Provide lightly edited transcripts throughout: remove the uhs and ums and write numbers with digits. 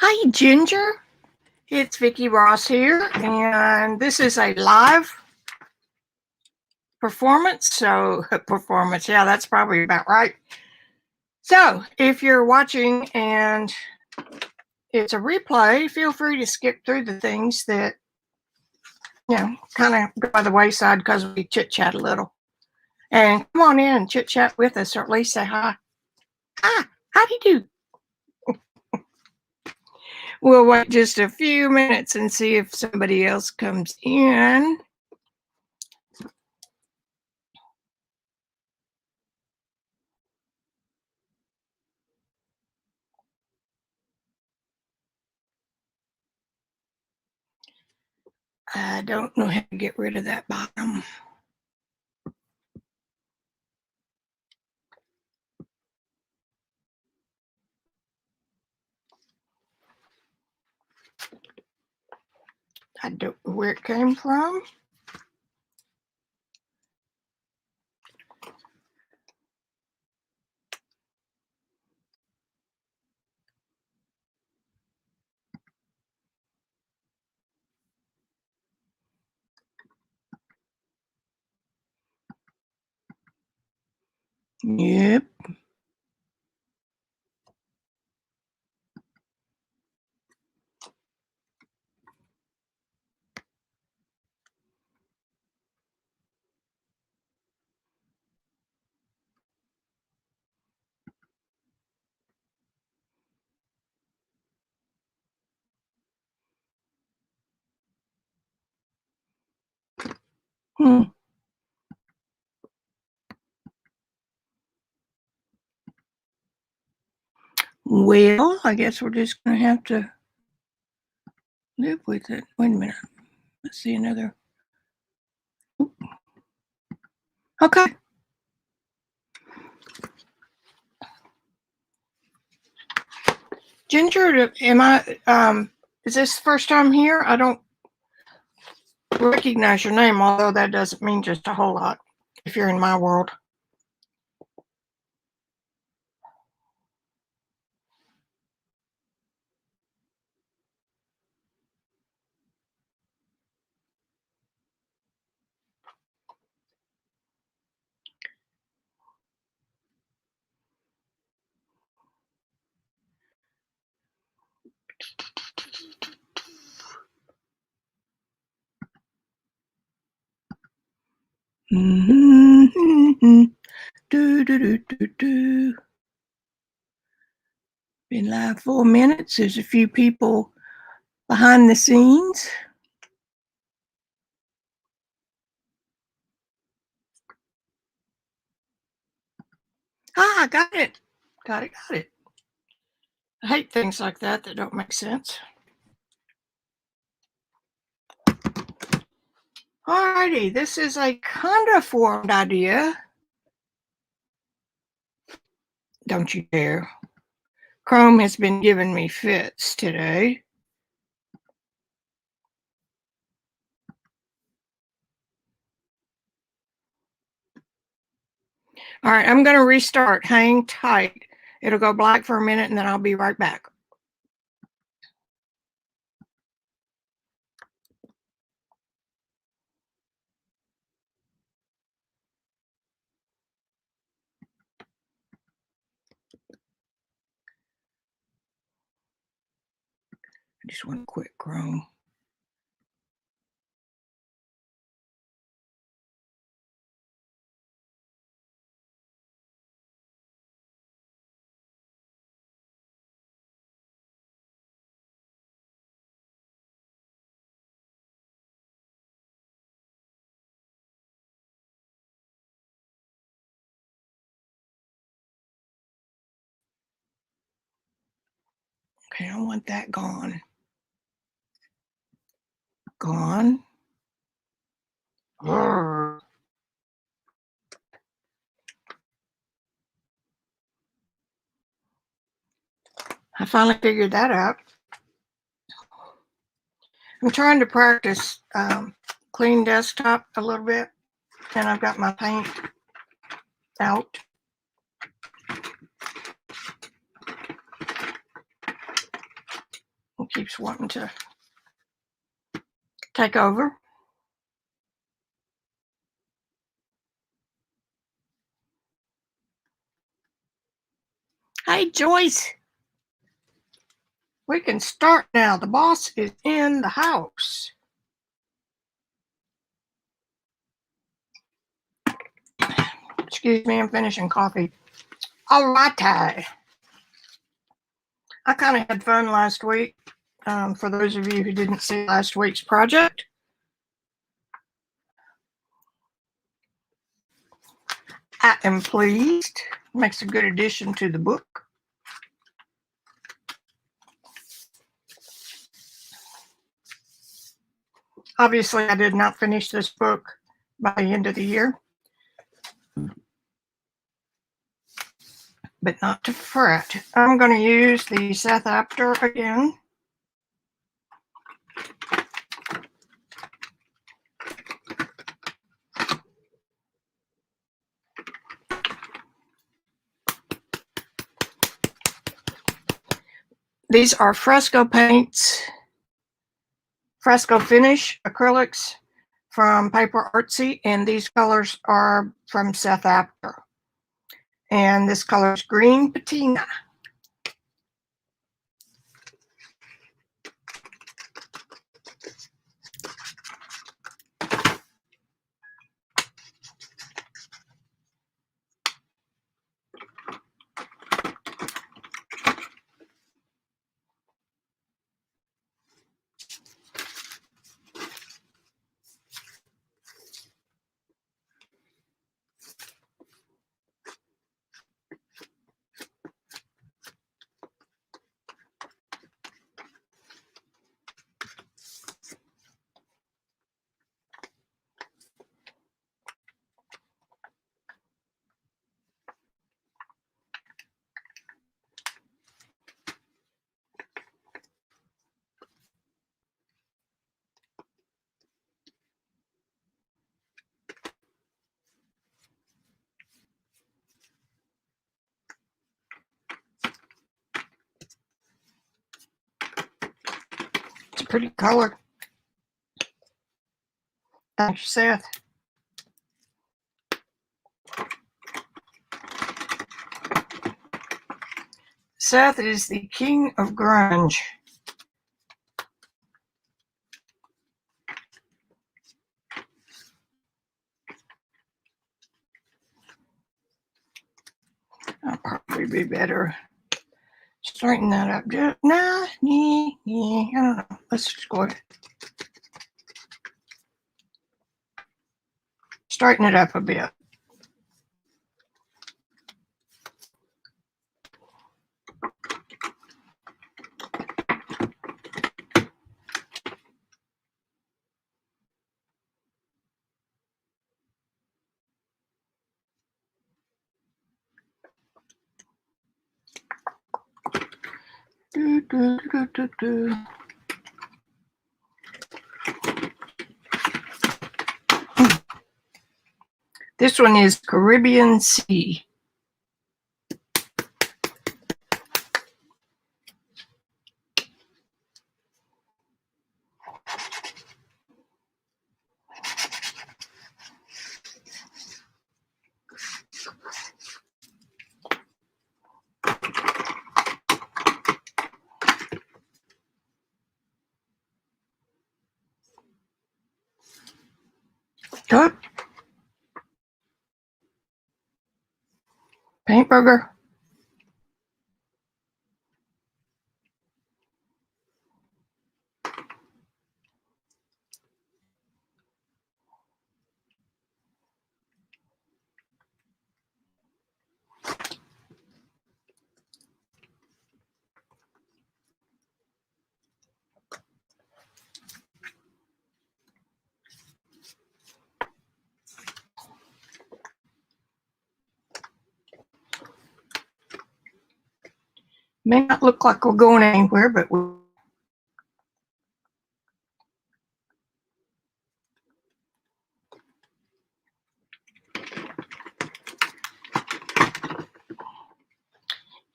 Hi, Ginger. It's Vicki Ross here, and this is a live performance. Yeah, that's probably about right. So, if you're watching and it's a replay, feel free to skip through the things that, kind of go by the wayside because we chit-chat a little. And come on in and chit-chat with us, or at least say hi. Hi, how do you do? We'll wait just a few minutes and see if somebody else comes in. I don't know how to get rid of that bottom. I don't know where it came from. Yep. Well, I guess we're just going to have to live with it. Wait a minute. Let's see another. Okay. Ginger, is this the first time here? I don't recognize your name, although that doesn't mean just a whole lot if you're in my world. Been live 4 minutes. There's a few people behind the scenes. Got it. Got it. I hate things like that don't make sense. Alrighty, this is a kind of formed idea. Don't you dare. Chrome has been giving me fits today. All right, I'm going to restart. Hang tight. It'll go black for a minute and then I'll be right back. I just want to quit Chrome. Okay, I want that gone. Gone. Urgh. I finally figured that out. I'm trying to practice clean desktop a little bit, and I've got my paint out. just wanting to take over. Hey, Joyce. We can start now. The boss is in the house. Excuse me, I'm finishing coffee. All righty. I kind of had fun last week. For those of you who didn't see last week's project, I am pleased. Makes a good addition to the book. Obviously, I did not finish this book by the end of the year, but not to fret. I'm going to use the Seth Apter again. These are fresco paints, fresco finish acrylics from Paper Artsy, and these colors are from Seth Apter. And this color is green patina. It's a pretty color. Thanks, Seth. Seth is the king of grunge. I'll probably be better. Straighten that up. I don't know. Let's just go ahead. Straighten it up a bit. This one is Caribbean Sea. Good. Paint burger. May not look like we're going anywhere, but we're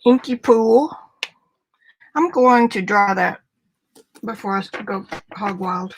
inky pool. I'm going to draw that before I go hog wild.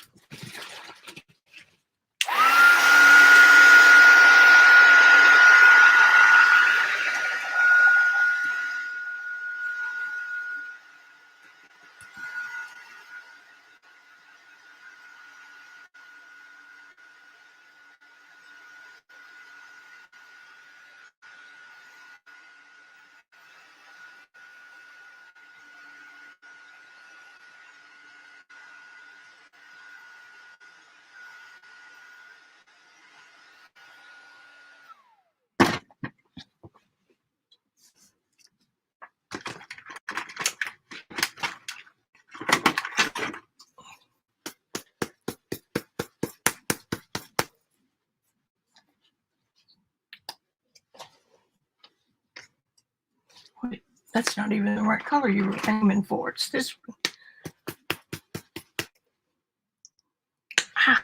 Wait, that's not even the right color you were aiming for. It's this one. Ah.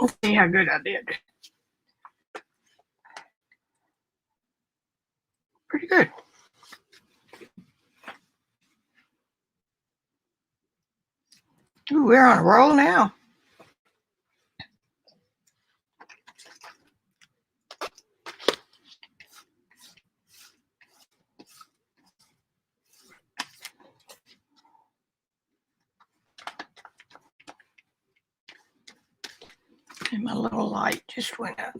Let's see how good I did. Pretty good. Ooh, we're on a roll now. And my little light just went up.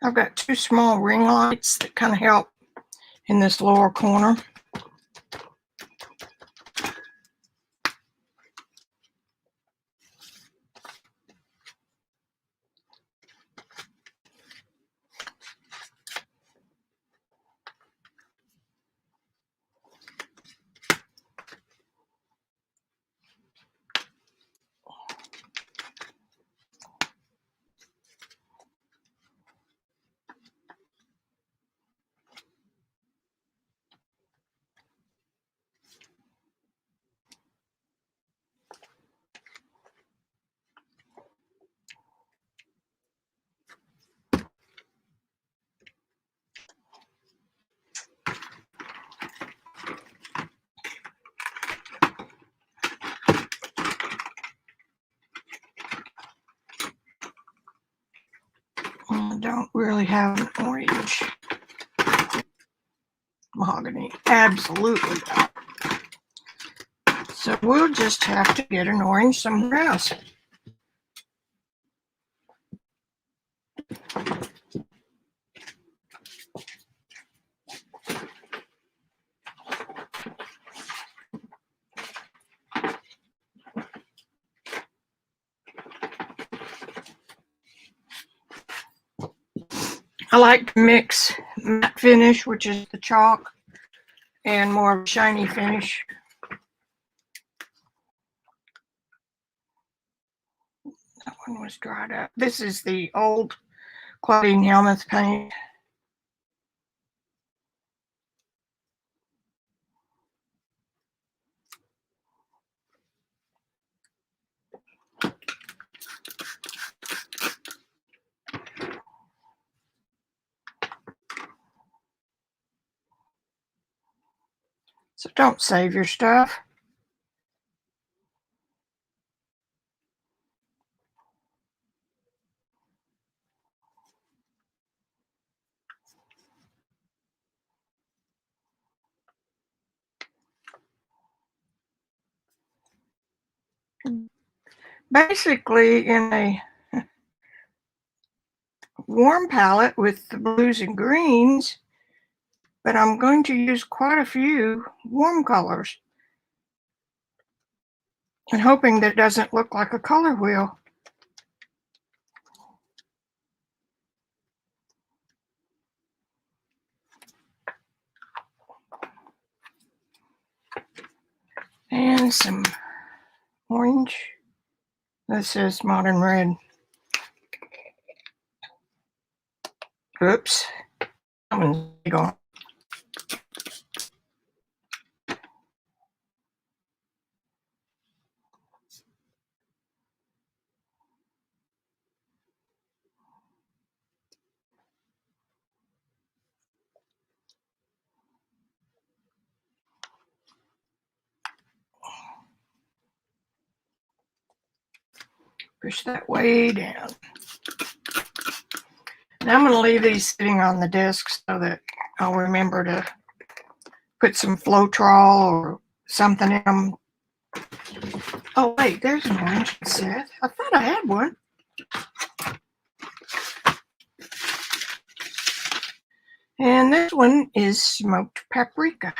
I've got two small ring lights that kind of help in this lower corner. I don't really have an orange mahogany. Absolutely not. So we'll just have to get an orange somewhere else. I like to mix matte finish, which is the chalk, and more shiny finish. That one was dried up. This is the old Claudine Helmuth paint. So don't save your stuff. Basically, in a warm palette with the blues and greens, but I'm going to use quite a few warm colors. and hoping that it doesn't look like a color wheel. And some orange. This is modern red. Oops. That one's gone. Push that way down. Now I'm going to leave these sitting on the desk so that I'll remember to put some Floetrol or something in them. Oh, wait, there's an orange set. I thought I had one. And this one is smoked paprika.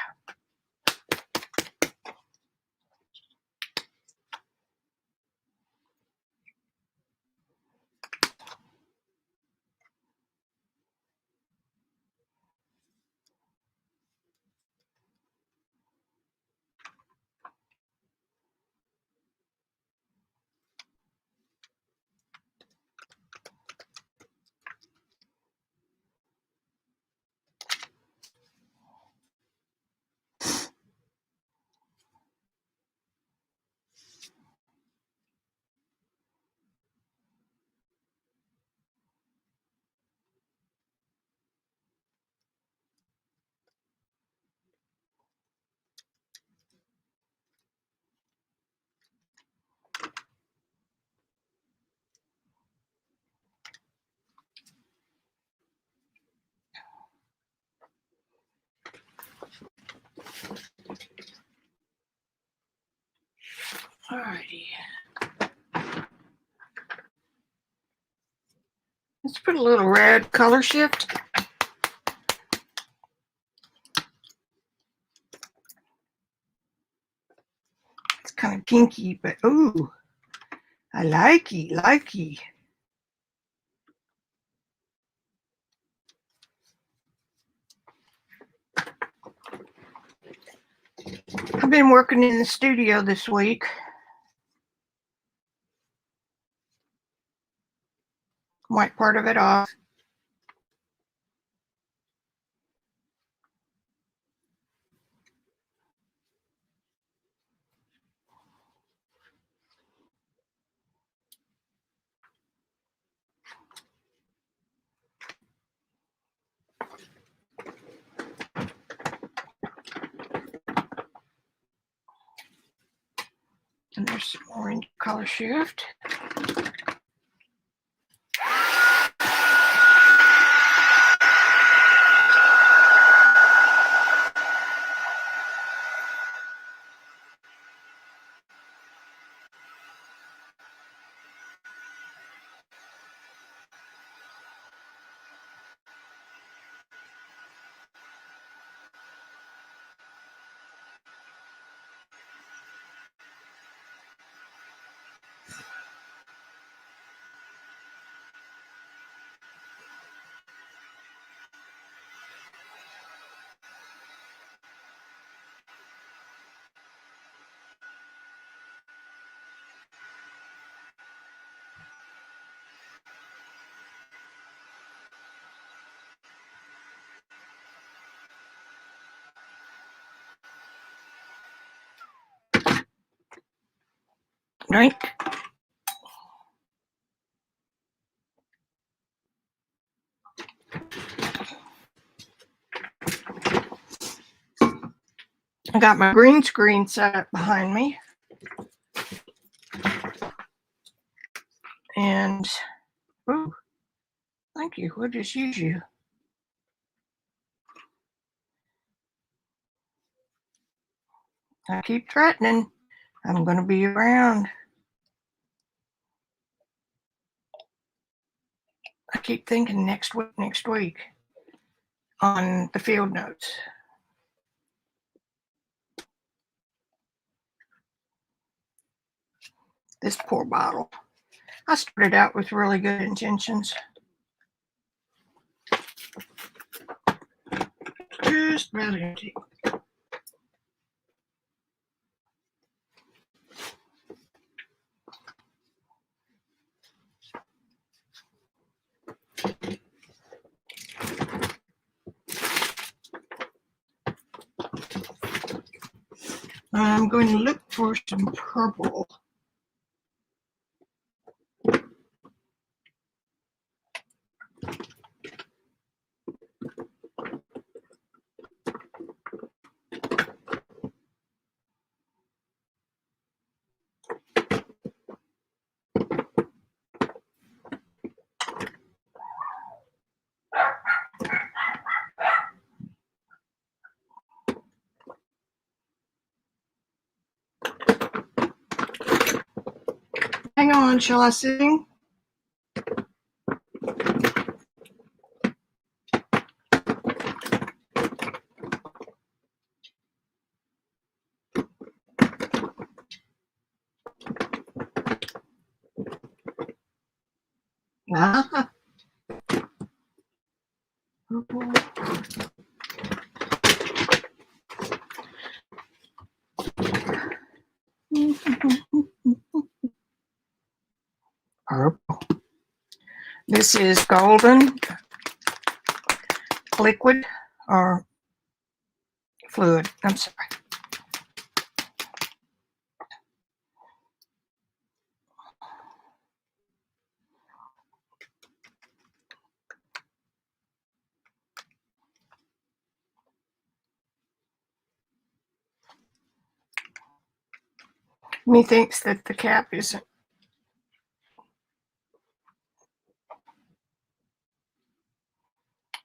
Alrighty. Let's put a little red color shift. It's kind of pinky, but ooh, I likey. I've been working in the studio this week. Wipe part of it off. And there's some orange color shift. Drink. I got my green screen set up behind me. And, ooh, thank you. We'll just use you. I keep threatening. I'm going to be around. I keep thinking next week on the field notes. This poor bottle. I started out with really good intentions. Just about empty. I'm going to look for some purple. Hang on, shall I sing? Ah. Purple. Purple. This is golden liquid or fluid. I'm sorry. Methinks that the cap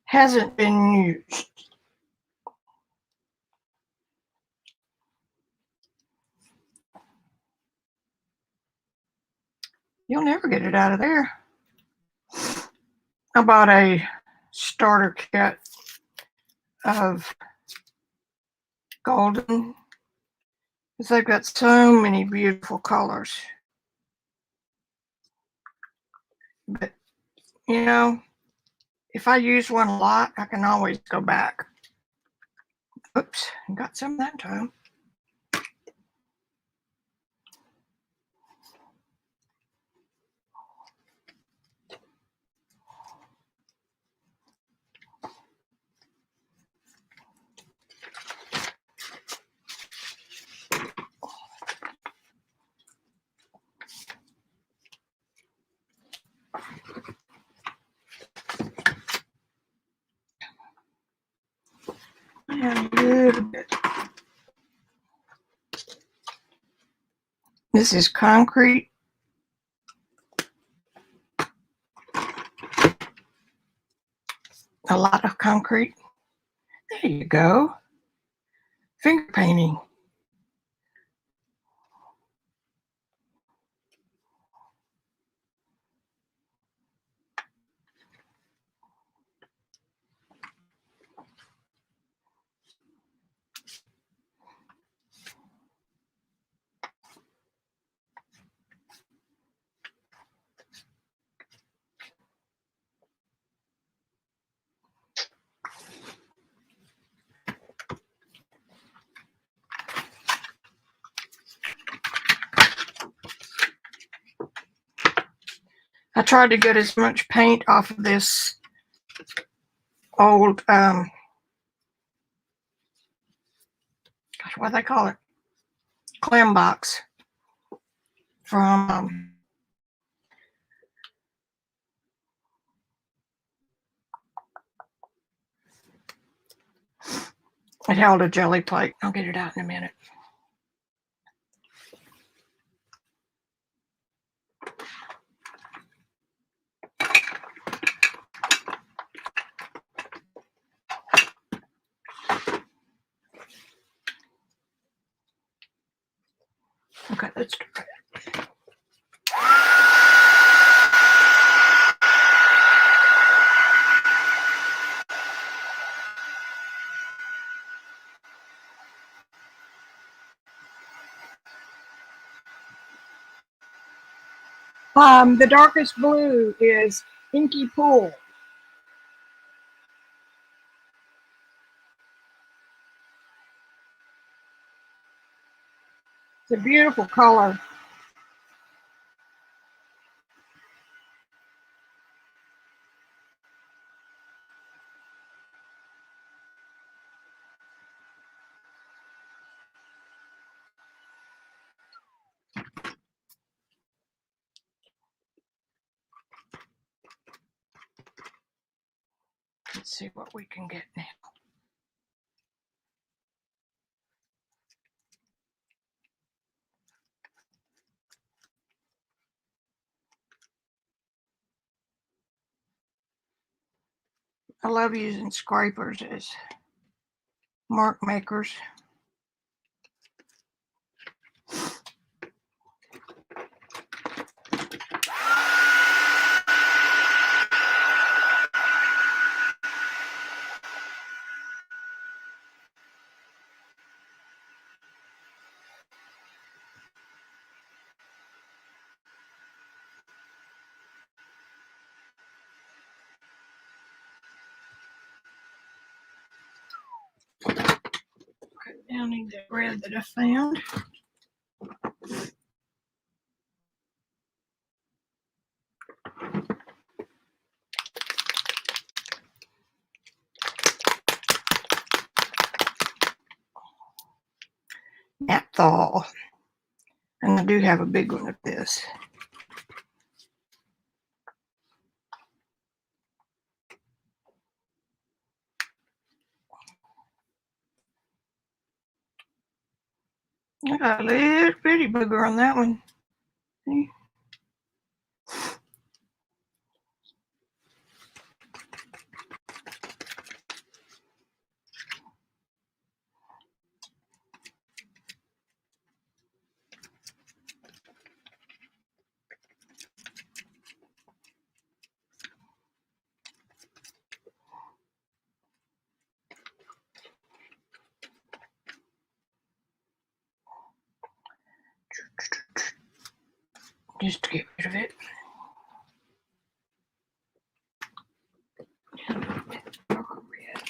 hasn't been used. You'll never get it out of there. I bought a starter kit of golden because they've got so many beautiful colors. But, you know, if I use one a lot, I can always go back. Oops, got some that time. And a little bit. This is concrete. A lot of concrete. There you go. Finger painting. I tried to get as much paint off of this old, gosh, what do they call it? Clam box from it held a jelly plate. I'll get it out in a minute. Okay, let's try it. The darkest blue is Inky Pool. It's a beautiful color. Let's see what we can get now. I love using scrapers as mark makers. Down in the red that I found. Napthol. And I do have a big one of this. I got a little bitty booger on that one. See? Just to get rid of it. Darker red.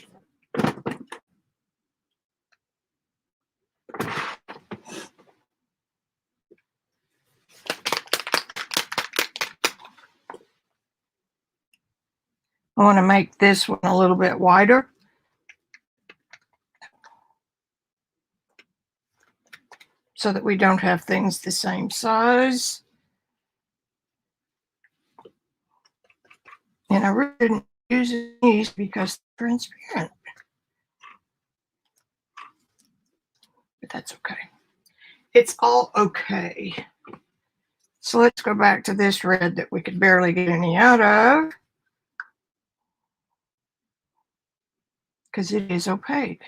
I want to make this one a little bit wider. So that we don't have things the same size. And I really didn't use these because they're transparent. But that's okay. It's all okay. So let's go back to this red that we could barely get any out of. Because it is opaque.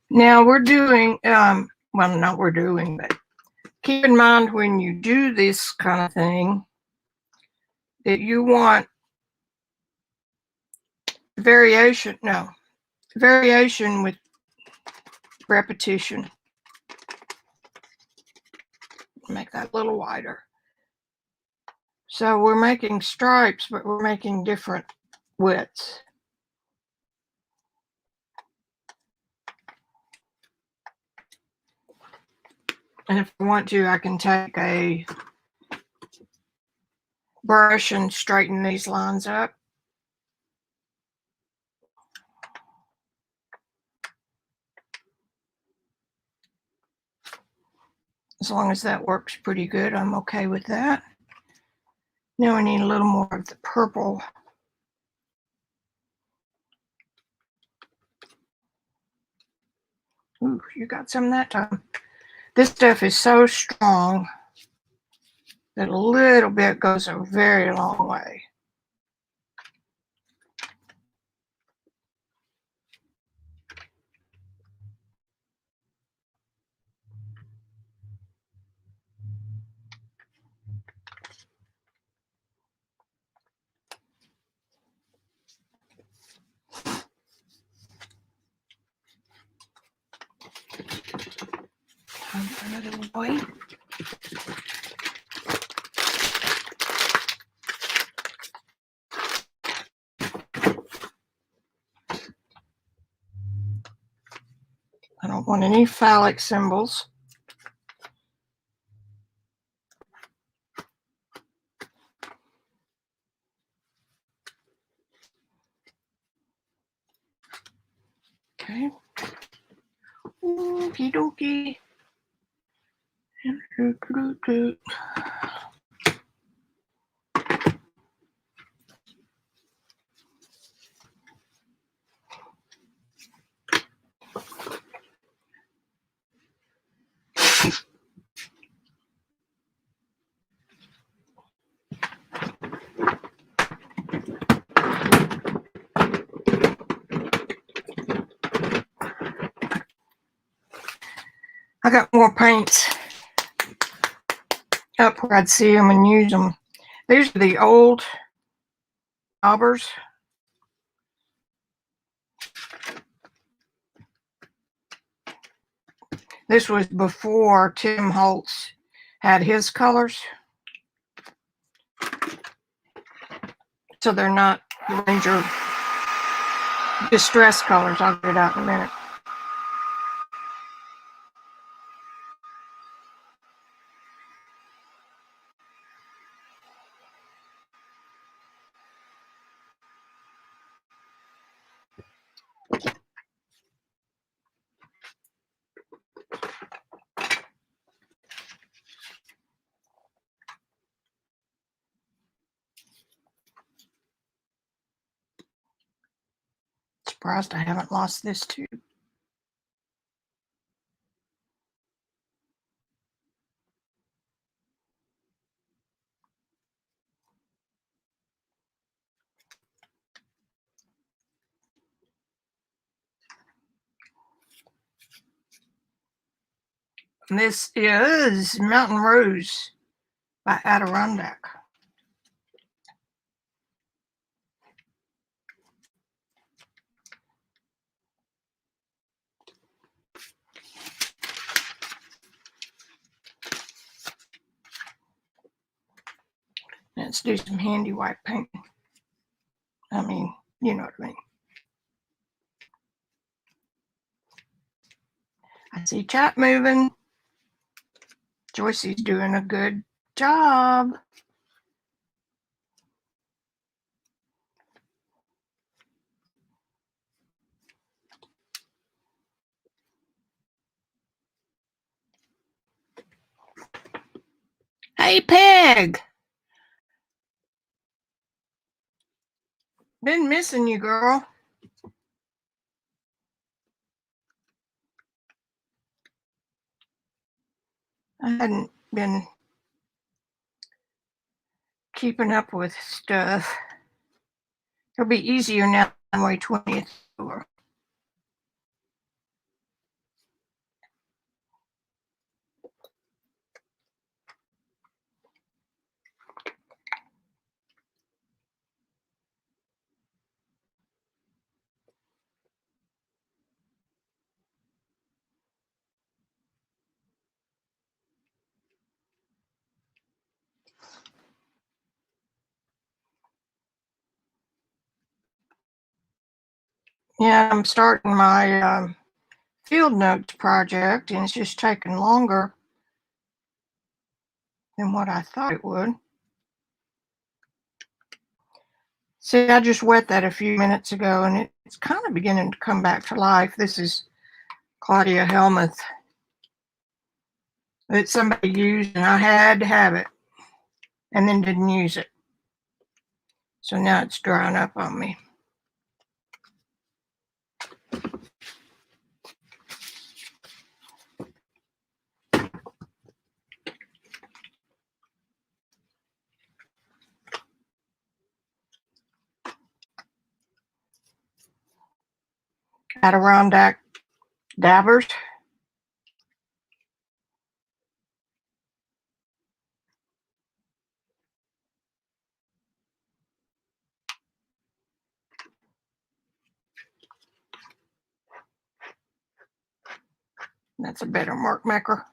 Now we're doing, well, not we're doing, but keep in mind when you do this kind of thing that you want variation with repetition. Make that a little wider. So we're making stripes, but we're making different widths. And if I want to, I can take a brush and straighten these lines up. As long as that works pretty good, I'm okay with that. Now we need a little more of the purple. Ooh, you got some that time. This stuff is so strong that a little bit goes a very long way. Time for another white. I don't want any phallic symbols. Okay. Okie dokie. I got more paints up where I'd see them and use them. These are the old daubers. This was before Tim Holtz had his colors. So they're not Ranger distress colors. I'll get it out in a minute. Surprised I haven't lost this too. And this is Mountain Rose by Adirondack. Let's do some handy white paint. I mean, you know what I mean. I see chat moving. Joycey's doing a good job. Hey, Peg. Been missing you, girl. I hadn't been keeping up with stuff. It'll be easier now January 20th. Yeah, I'm starting my field notes project, and it's just taking longer than what I thought it would. See, I just wet that a few minutes ago, and it's kind of beginning to come back to life. This is Claudia Helmuth that somebody used, and I had to have it, and then didn't use it. So now it's drying up on me. Adirondack dabbers. That's a better mark maker.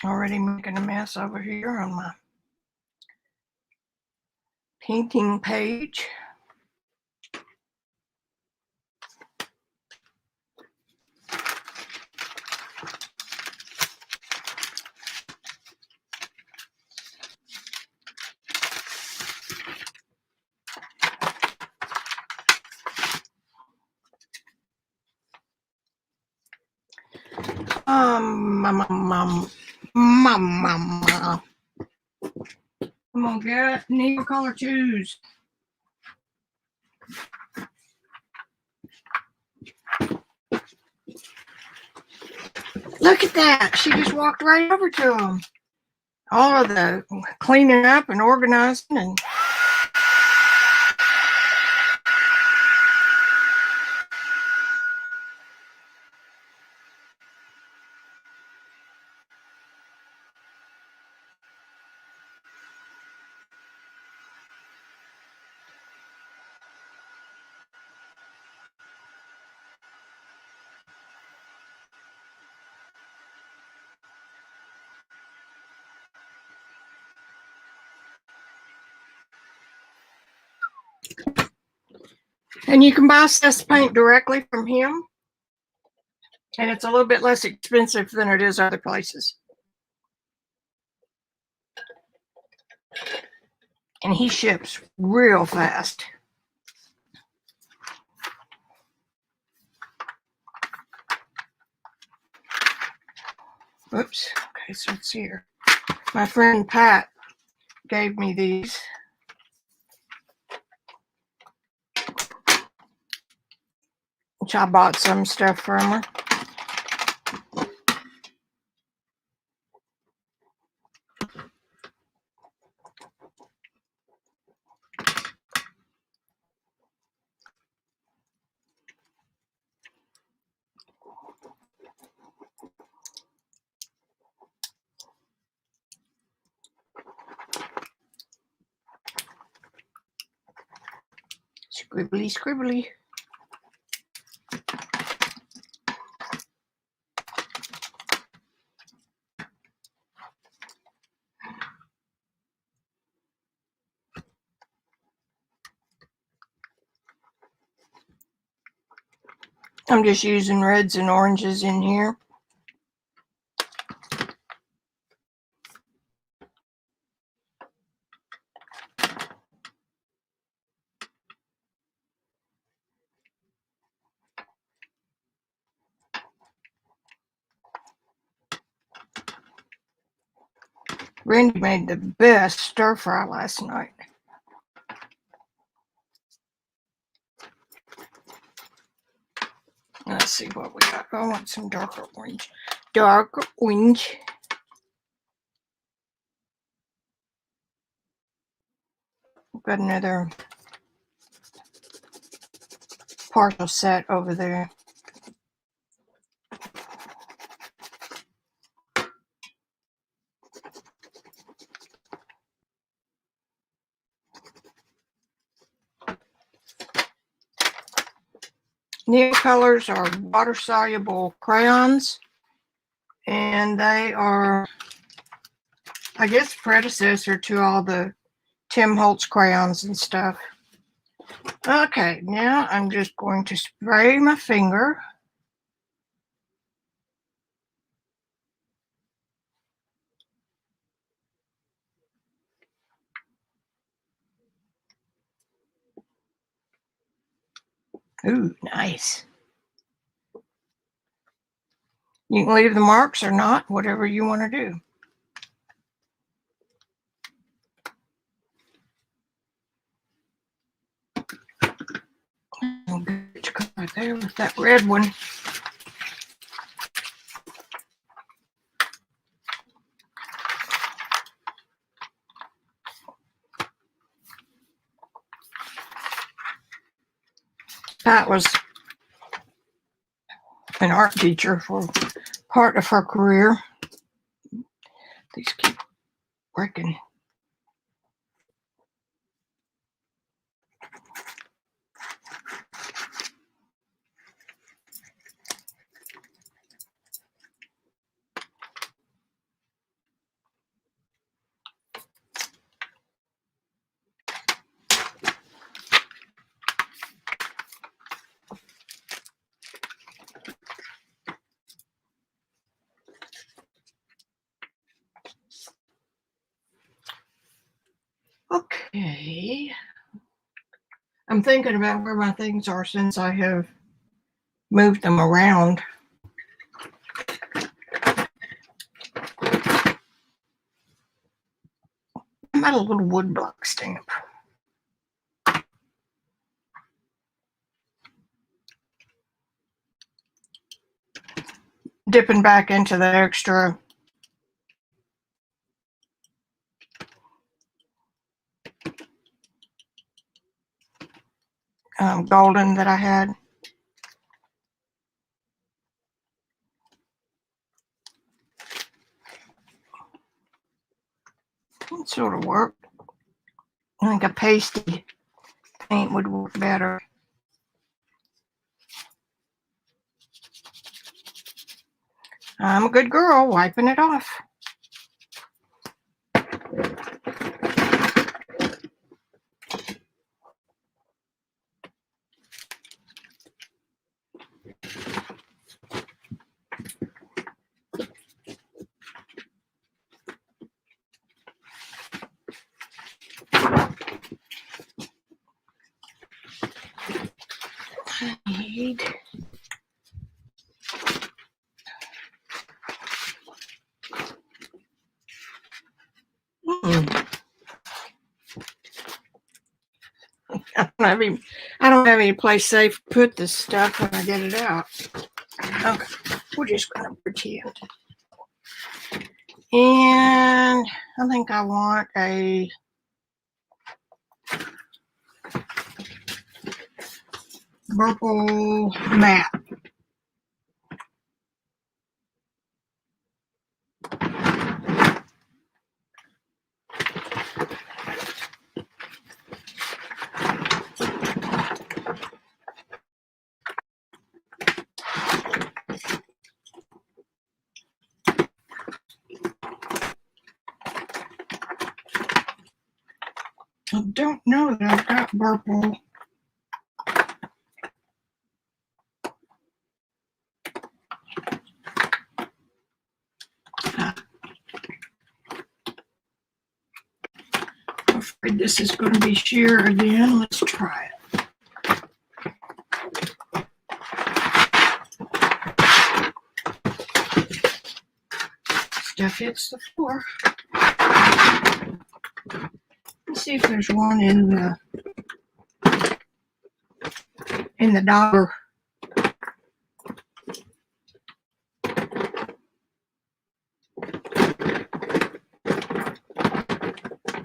Already making a mess over here on my painting page. Mama. Come on, get neighbor color choose. Look at that. She just walked right over to him. All of the cleaning up and organizing and you can buy this paint directly from him, and it's a little bit less expensive than it is other places. And he ships real fast. Oops. Okay, so it's here. My friend Pat gave me these. Which I bought some stuff from her. Scribbly, scribbly. I'm just using reds and oranges in here. Randy made the best stir fry last night. Let's see what we got. I want some darker orange. Darker orange. We've got another partial set over there. Neil colors are water-soluble crayons, and they are, I guess, predecessor to all the Tim Holtz crayons and stuff. Okay, now I'm just going to spray my finger. Ooh, nice. You can leave the marks or not, whatever you want to do. I'll get you right there with that red one. Pat was an art teacher for part of her career. These keep breaking. Okay. I'm thinking about where my things are since I have moved them around. I'm at a little wood block stamp. Dipping back into the extra golden that I had. It sort of worked. I think a pasty paint would work better. I'm a good girl, wiping it off. I need I don't have any place safe to put this stuff when I get it out. Okay, we're just gonna pretend. And I think I want a purple map. I don't know that I've got purple. I'm afraid this is going to be sheer again. Let's try it. Stuff hits the floor. Let's see if there's one in the dollar.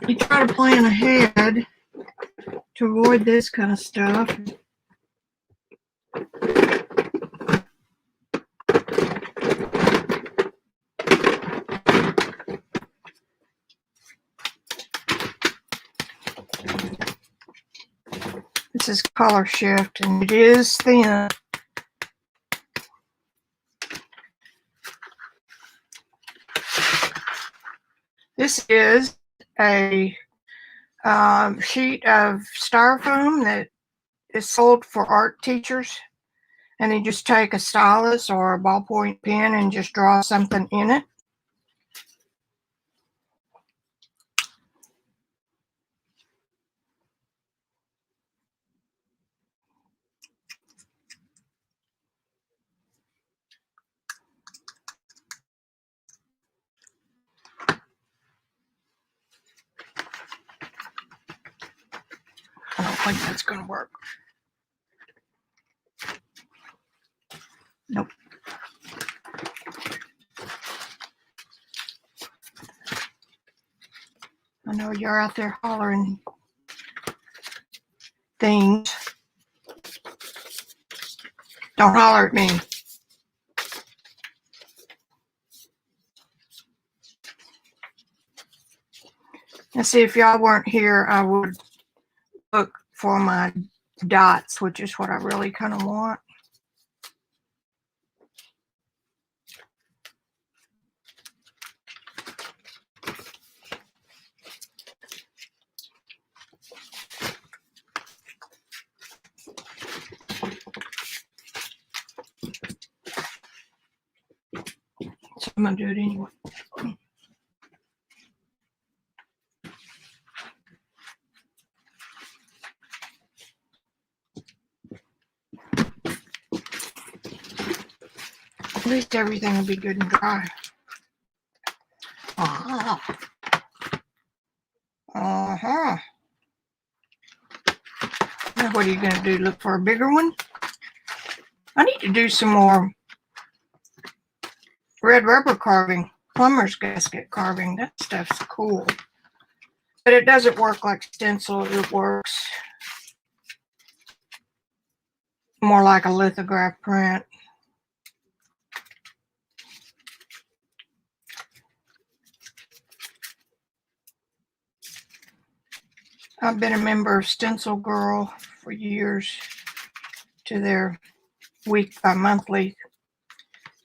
You try to plan ahead to avoid this kind of stuff. This is color shift and it is thin. This is a sheet of styrofoam that is sold for art teachers, and you just take a stylus or a ballpoint pen and just draw something in it. I don't think that's going to work. Nope. I know you're out there hollering things. Don't holler at me. And see, if y'all weren't here, I would look for my dots, which is what I really kind of want. So I'm going to do it anyway. At least everything will be good and dry. Uh-huh. Uh-huh. Now what are you going to do? Look for a bigger one? I need to do some more red rubber carving, plumber's gasket carving. That stuff's cool. But it doesn't work like stencil. It works more like a lithograph print. I've been a member of Stencil Girl for years, to their monthly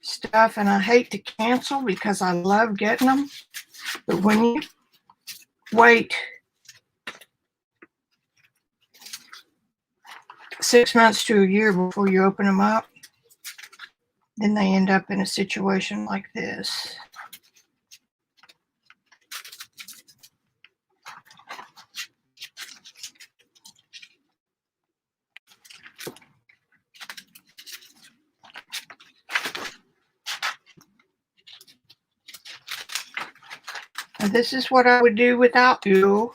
stuff, and I hate to cancel because I love getting them. But when you wait 6 months to a year before you open them up, then they end up in a situation like this. And this is what I would do without you.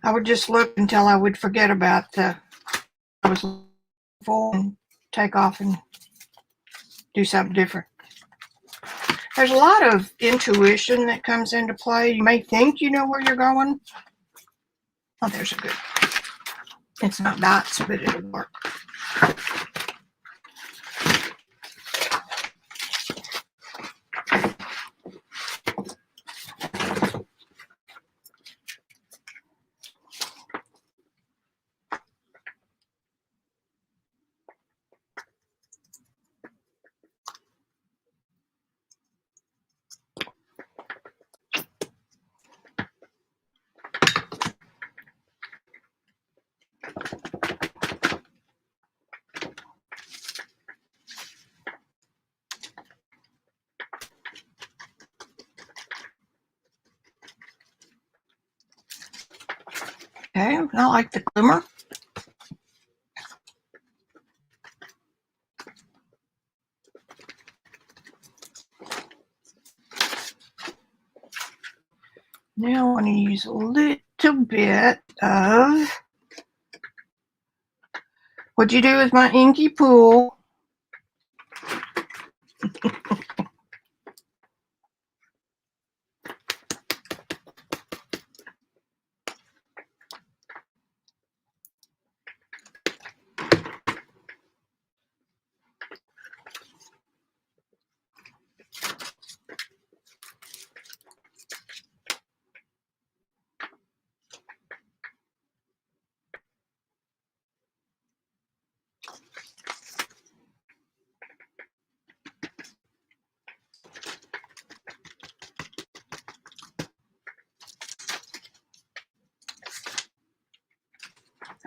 I would just look until I would forget about the I was full and take off and do something different. There's a lot of intuition that comes into play. You may think you know where you're going. Oh, there's a good. It's not dots, but it'll work. Okay, I like the glimmer. Now I want to use a little bit of, what'd you do with my inky pool?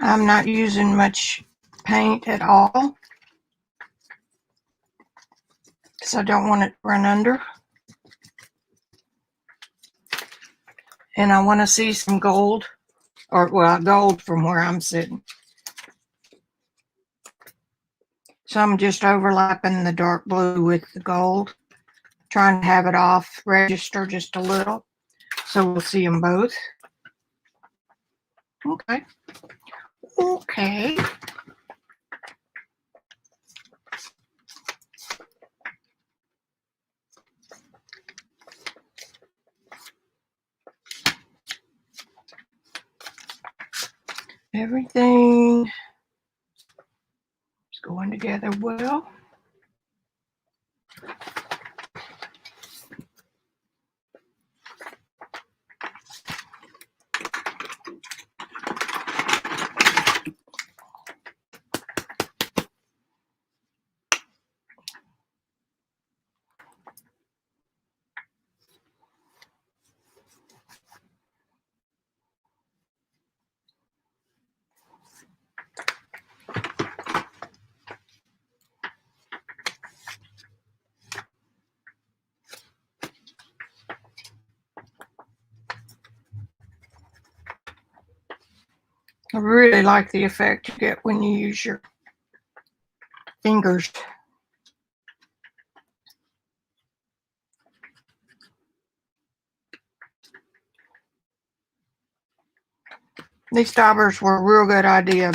I'm not using much paint at all because I don't want it to run under. And I want to see some gold, or well, gold from where I'm sitting. So I'm just overlapping the dark blue with the gold, trying to have it off register just a little. So we'll see them both. Okay. Okay. Everything is going together well. I really like the effect you get when you use your fingers. These daubers were a real good idea.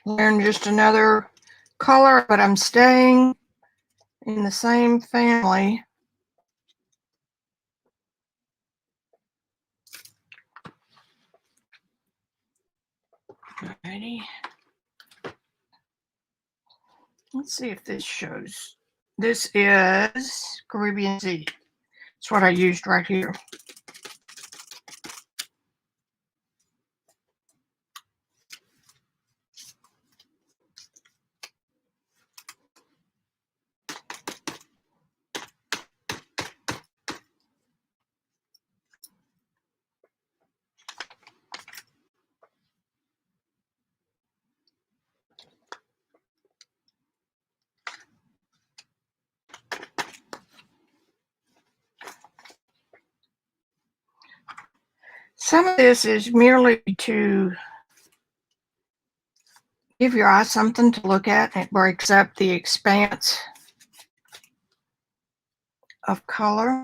Learn just another color, but I'm staying in the same family. Alrighty. Let's see if this shows. This is Caribbean Sea. That's what I used right here. Some of this is merely to give your eye something to look at. It breaks up the expanse of color.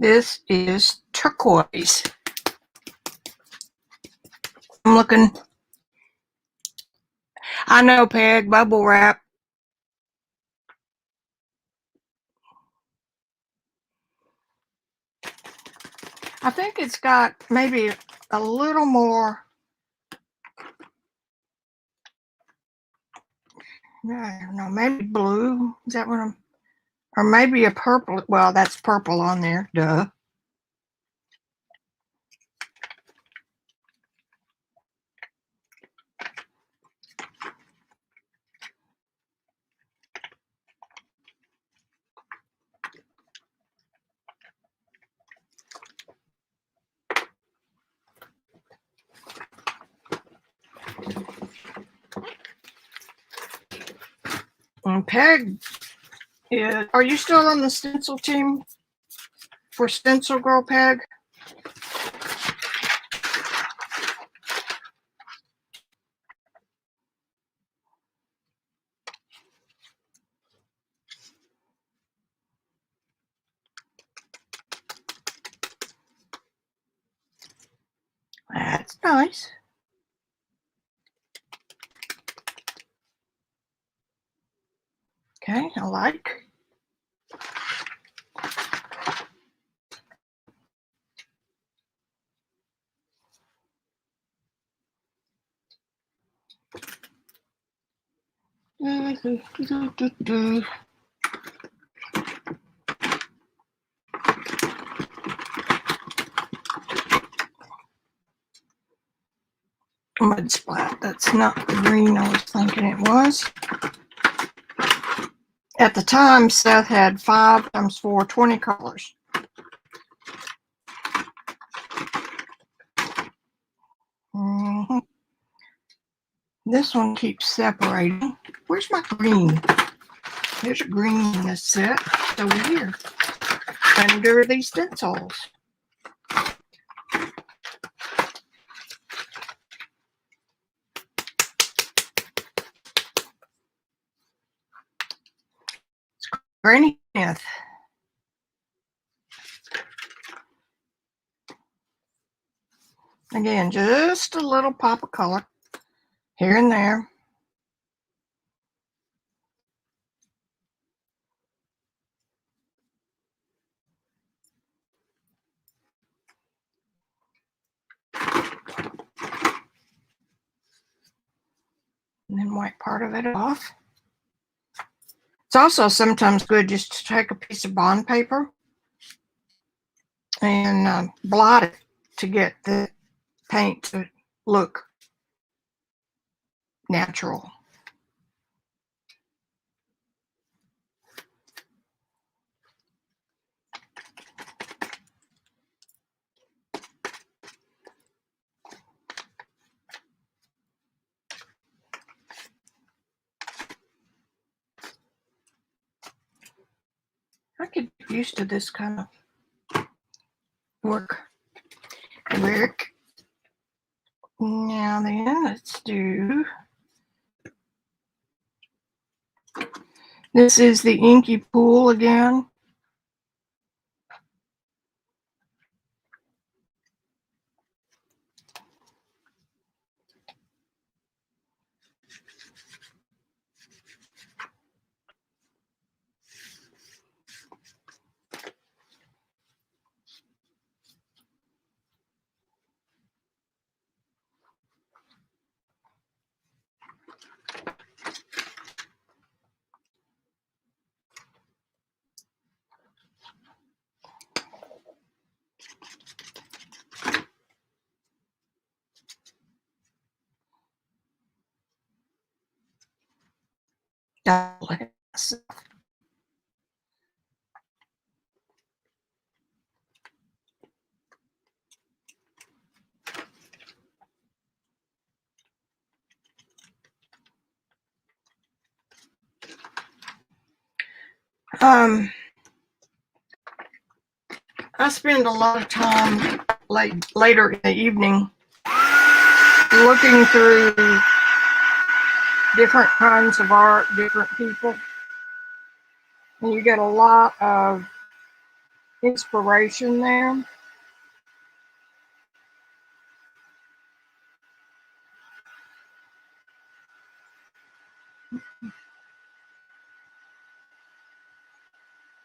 This is turquoise. I'm looking. I know, Peg, bubble wrap. I think it's got maybe a little more. I don't know, maybe blue. Is that what I'm? Or maybe a purple. Well, that's purple on there. Duh. And Peg, are you still on the stencil team for Stencil Girl, Peg? That's nice. Okay, I like. Mud splat. That's not the green I was thinking it was. At the time, Seth had 5 times 4, 20 colors. This one keeps separating. Where's my green? There's a green in this set. It's over here. Under these stencils. Granny Smith. Again, just a little pop of color here and there. And then wipe part of it off. It's also sometimes good just to take a piece of bond paper and blot it to get the paint to look natural. I could get used to this kind of work. Now then, let's do. This is the inky pool again. I spend a lot of time later in the evening looking through different kinds of art, different people. And you get a lot of inspiration there.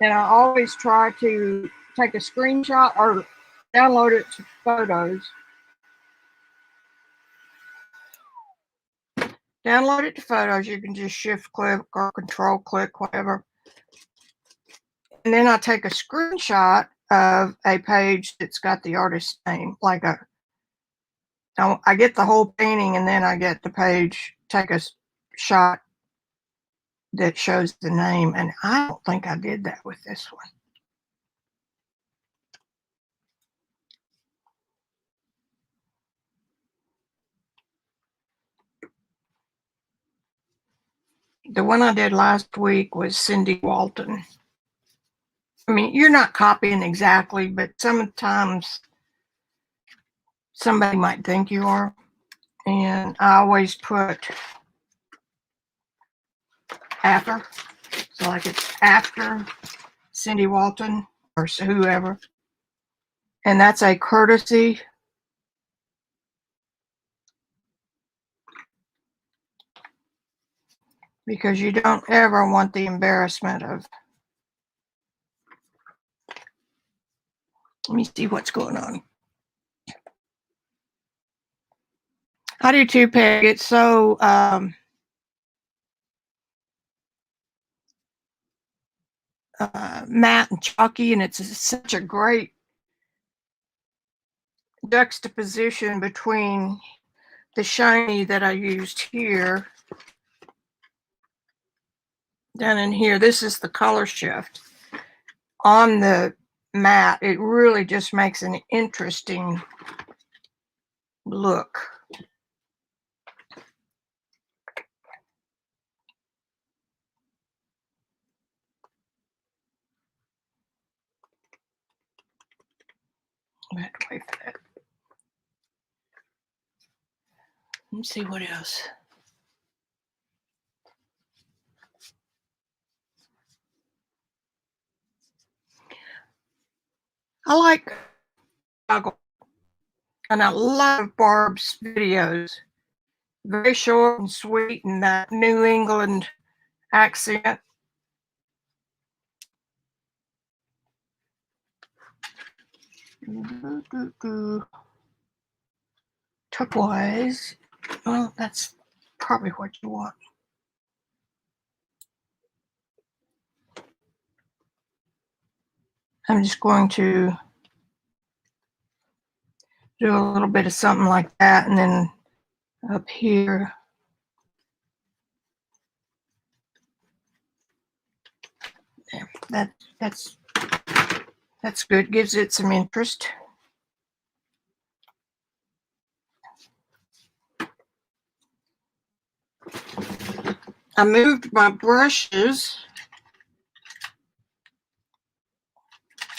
And I always try to take a screenshot or download it to photos. Download it to photos. You can just shift click or control click, whatever. And then I take a screenshot of a page that's got the artist's name, I get the whole painting and then I get the page, take a shot that shows the name. And I don't think I did that with this one. The one I did last week was Cindy Walton. I mean, you're not copying exactly, but sometimes somebody might think you are. And I always put after. So like it's after Cindy Walton or whoever. And that's a courtesy because you don't ever want the embarrassment of, let me see what's going on. I do too, Peg. It's so matte and chalky, and it's such a great juxtaposition between the shiny that I used here down in here. This is the color shift on the matte. It really just makes an interesting look. I have to wait for that. Let's see what else. I like Juggle, and I love Barb's videos. Very short and sweet, and that New England accent. Turquoise. Well, that's probably what you want. I'm just going to do a little bit of something like that, and then up here. There. That's good. Gives it some interest. I moved my brushes.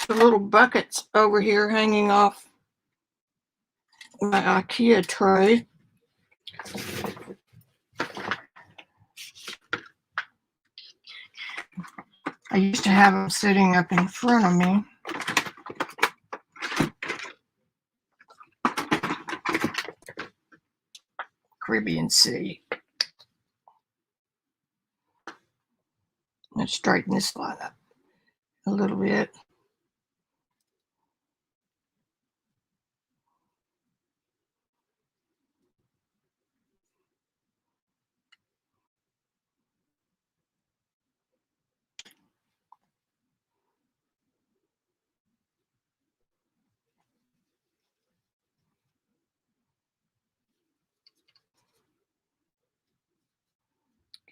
The little buckets over here hanging off my IKEA tray. I used to have them sitting up in front of me. Caribbean Sea. Let's straighten this line up a little bit.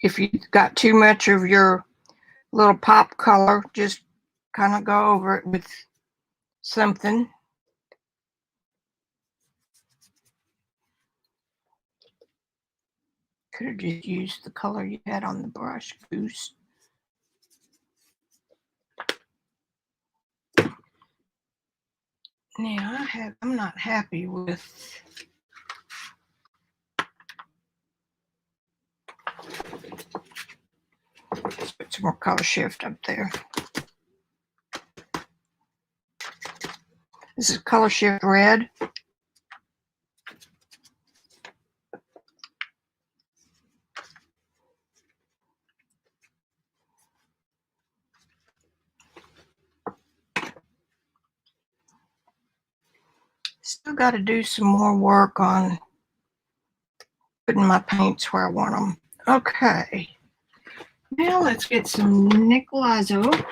If you've got too much of your little pop color, just kind of go over it with something. Could have just used the color you had on the brush, Goose. Now I'm not happy with let's put some more color shift up there. This is color shift red. Still got to do some more work on putting my paints where I want them. Okay. Now let's get some Nicolazo.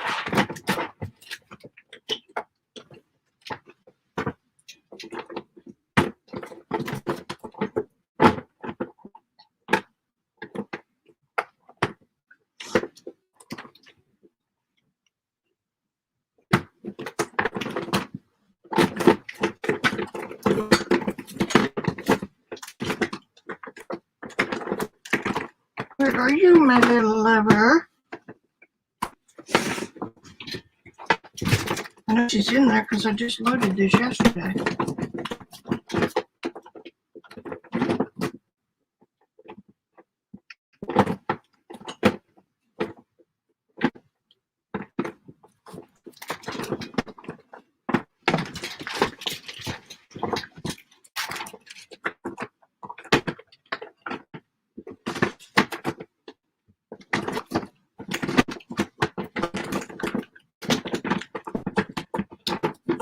Where are you, my little lover? I know she's in there because I just loaded this yesterday.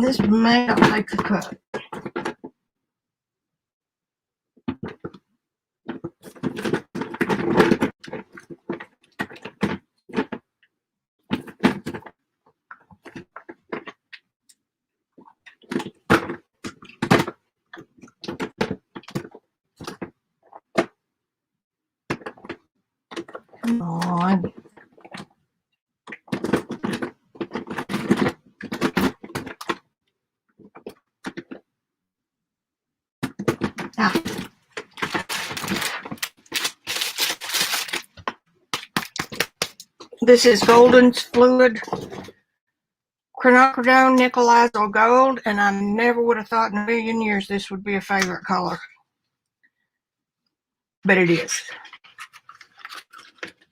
This may not make the cut. Come on. Ah. This is Golden's Fluid Quinacridone Nickel Azo Gold, and I never would have thought in a million years this would be a favorite color. But it is.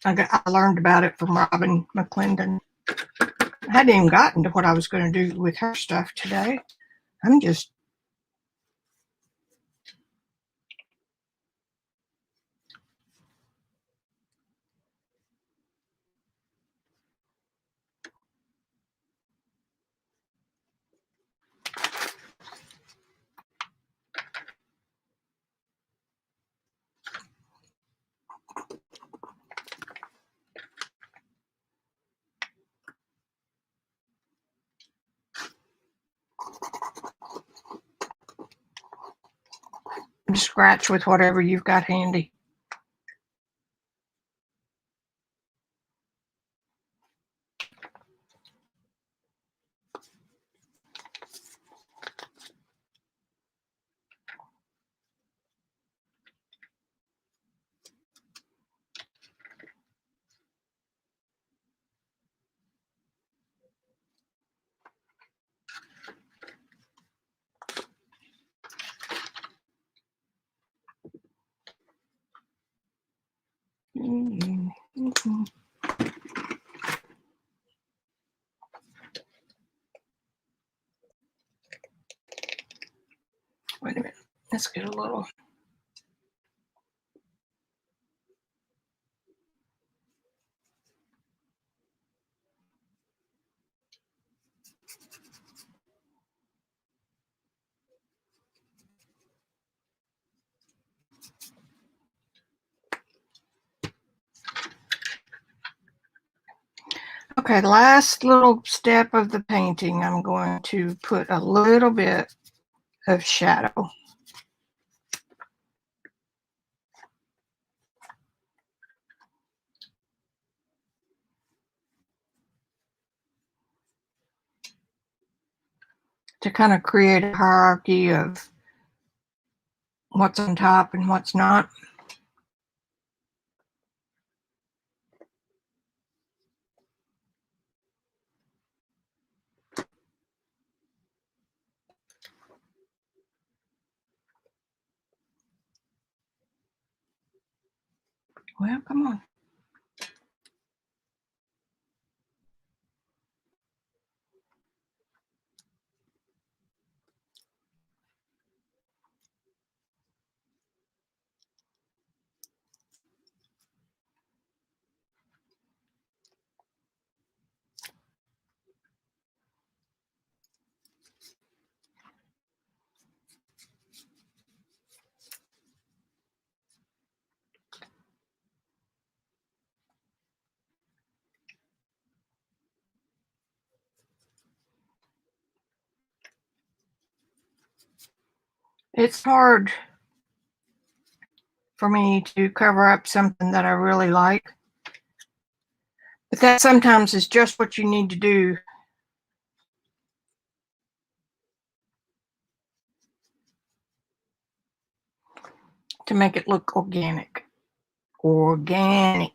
I learned about it from Robyn McClendon. I hadn't even gotten to what I was going to do with her stuff today. I'm just scratch with whatever you've got handy. Wait a minute. Let's get a little. Okay, the last little step of the painting, I'm going to put a little bit of shadow. To kind of create a hierarchy of what's on top and what's not. Well, come on. It's hard for me to cover up something that I really like. But that sometimes is just what you need to do to make it look organic. Organic.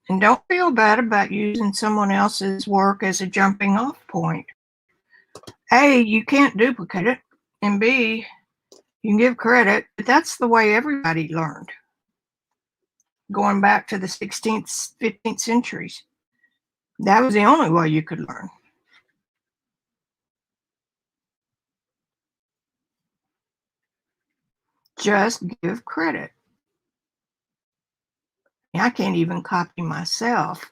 And don't feel bad about using someone else's work as a jumping off point. A, you can't duplicate it. And B, you can give credit, but that's the way everybody learned. Going back to the 16th, 15th centuries. That was the only way you could learn. Just give credit. I can't even copy myself.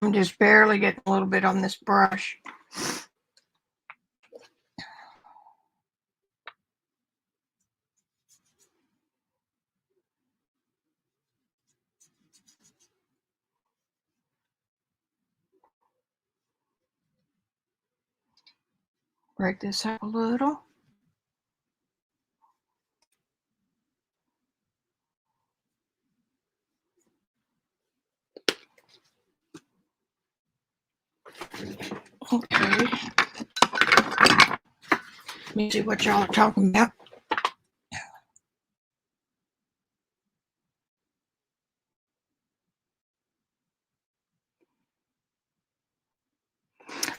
I'm just barely getting a little bit on this brush. Break this up a little. Okay. Let me see what y'all are talking about.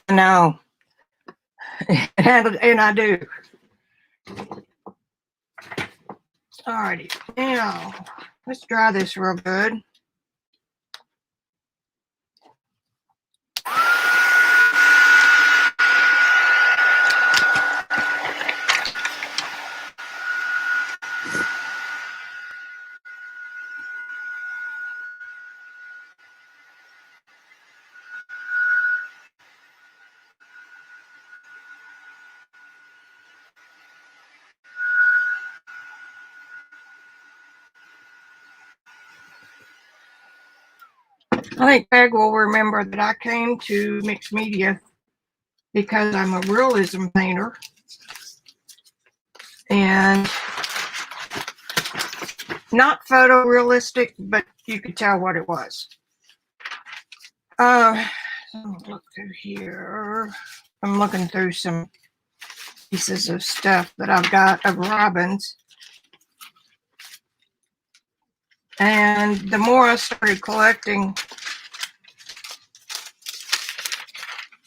No. And I do. Alrighty. Now, let's dry this real good. I think Peg will remember that I came to Mixed Media because I'm a realism painter. And not photorealistic, but you could tell what it was. Let me look through here. I'm looking through some pieces of stuff that I've got of Robyn's. And the more I started collecting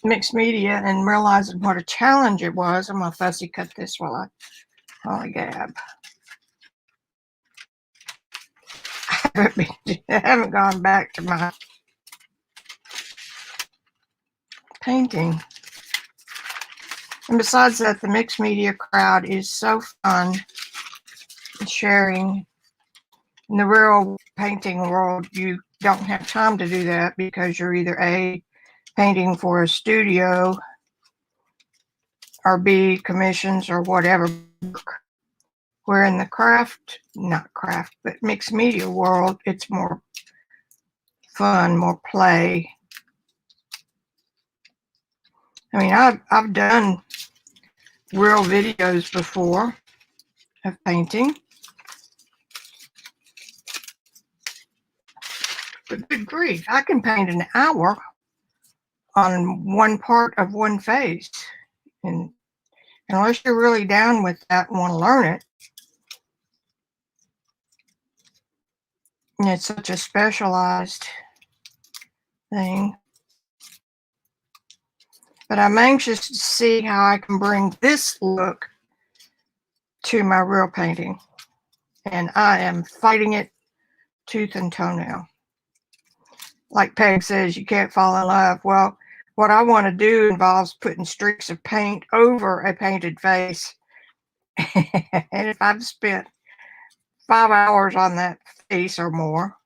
mixed media and realizing what a challenge it was, I'm going to fussy cut this while I gab. I haven't gone back to my painting. And besides that, the mixed media crowd is so fun sharing. In the real painting world, you don't have time to do that because you're either A, painting for a studio, or B, commissions or whatever. Where in the but mixed media world, it's more fun, more play. I mean, I've done real videos before of painting. But good grief, I can paint an hour on one part of one face. And unless you're really down with that and want to learn it, and it's such a specialized thing. But I'm anxious to see how I can bring this look to my real painting. And I am fighting it tooth and toenail. Like Peg says, you can't fall in love. Well, what I want to do involves putting streaks of paint over a painted face. And if I've spent 5 hours on that face or more,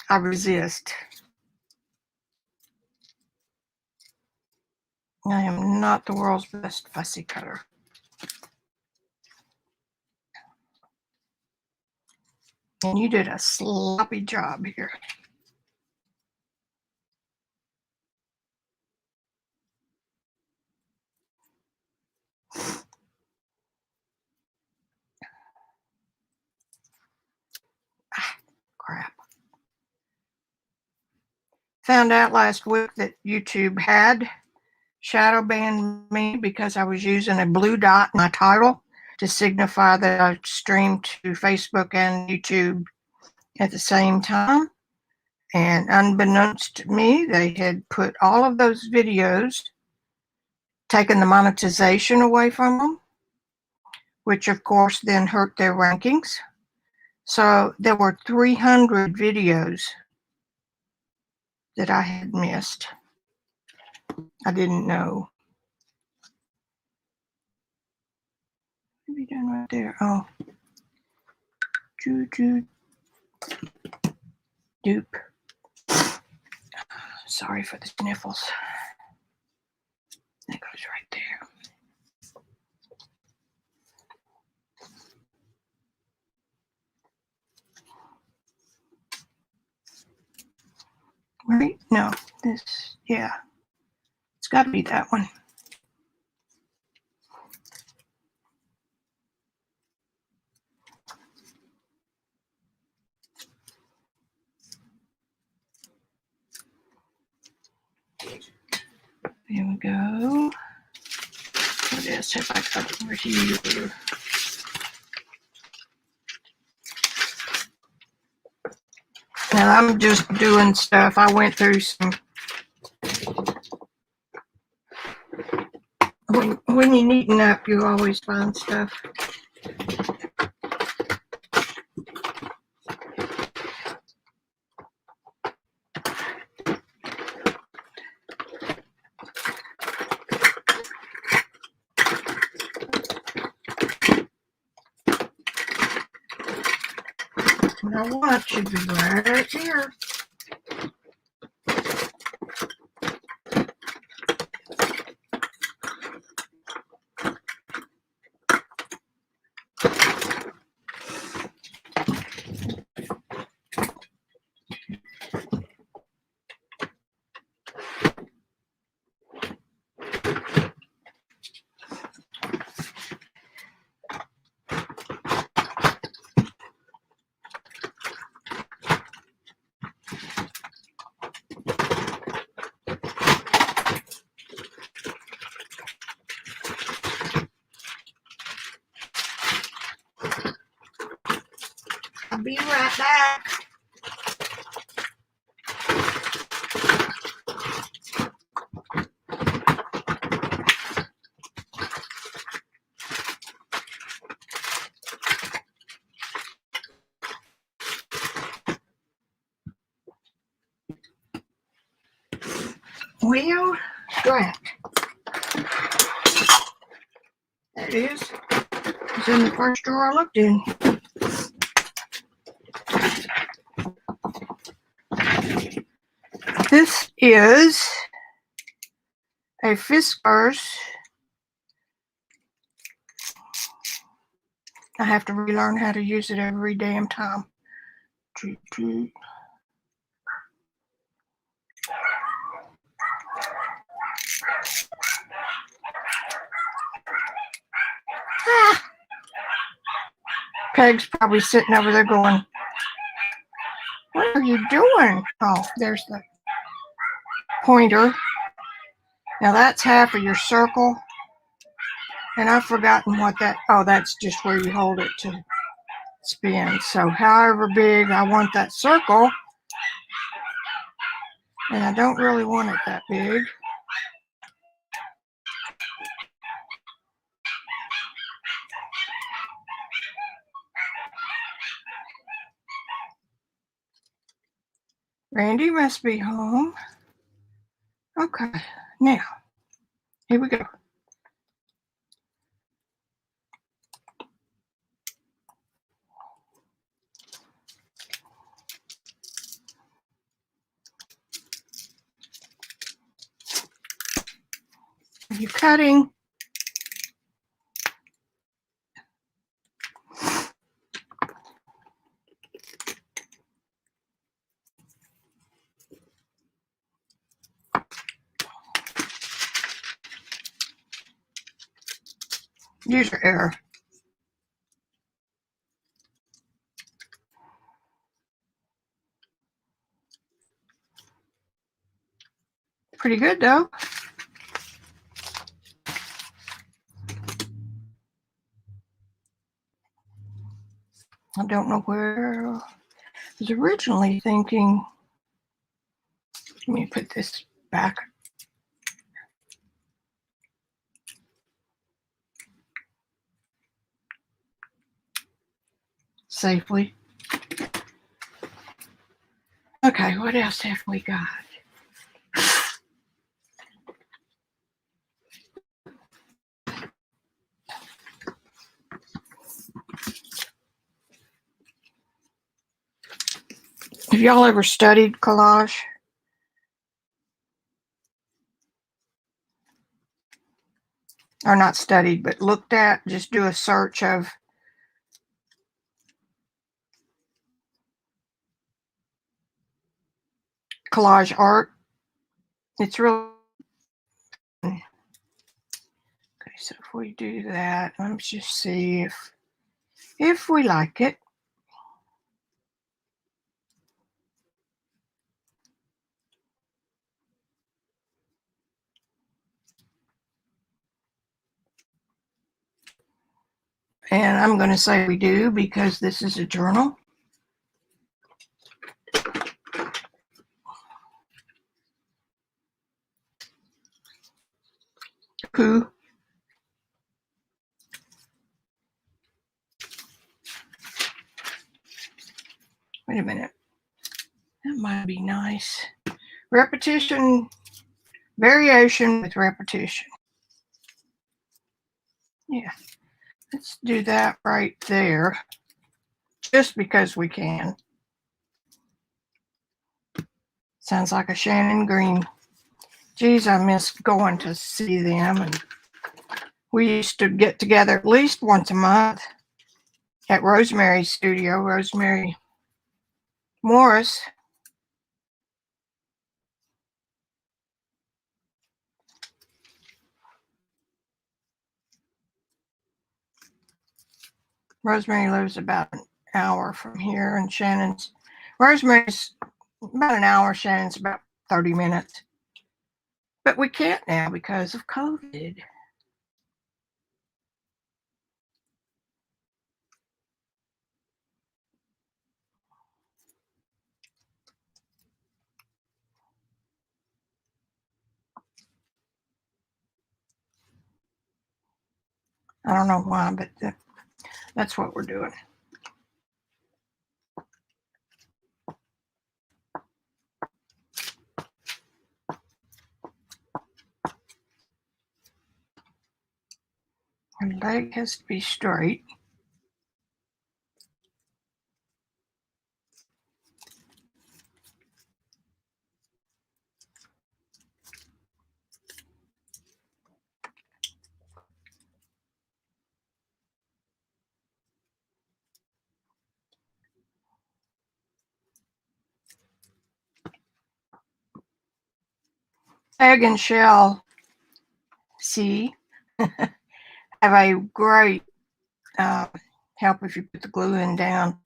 I resist. I am not the world's best fussy cutter. And you did a sloppy job here. Crap. Found out last week that YouTube had shadow banned me because I was using a blue dot in my title to signify that I streamed to Facebook and YouTube at the same time. And unbeknownst to me, they had put all of those videos, taken the monetization away from them, which of course then hurt their rankings. So there were 300 videos that I had missed. I didn't know. What have you done right there? Oh. Dupe. Sorry for the sniffles. That goes right there. Right? No, this, yeah. It's got to be that one. There we go. What is it? I got it over here. Now I'm just doing stuff. I went through some. When you're neating up, you always find stuff. Now what should be right here. I'll be right back. Well, scratch. That is. It's in the first drawer I looked in. This is a Fiskars. I have to relearn how to use it every damn time. Ah. Peg's probably sitting over there going, what are you doing? Oh, there's the pointer. Now that's half of your circle. And I've forgotten what that, oh, that's just where you hold it to spin. So however big I want that circle, and I don't really want it that big. Randy must be home. Okay, now, here we go. Are you cutting? User error. Pretty good though. I don't know where I was originally thinking. Let me put this back. safely. Okay, what else have we got? Have y'all ever studied collage? Or not studied, but looked at? Just do a search of collage art. It's really okay. So if we do that, let's just see if we like it. And I'm going to say we do because this is a journal. Who? Wait a minute. That might be nice. Repetition, variation with repetition. Yeah, let's do that right there. Just because we can. Sounds like a Shannon Green. Geez, I miss going to see them. And we used to get together at least once a month at Rosemary's studio, Rosemary Morris. Rosemary lives about an hour from here, and Rosemary's about an hour, Shannon's about 30 minutes. But we can't now because of COVID. I don't know why, but that's what we're doing. Her leg has to be straight. Egg and shell C have a great help if you put the glue in down.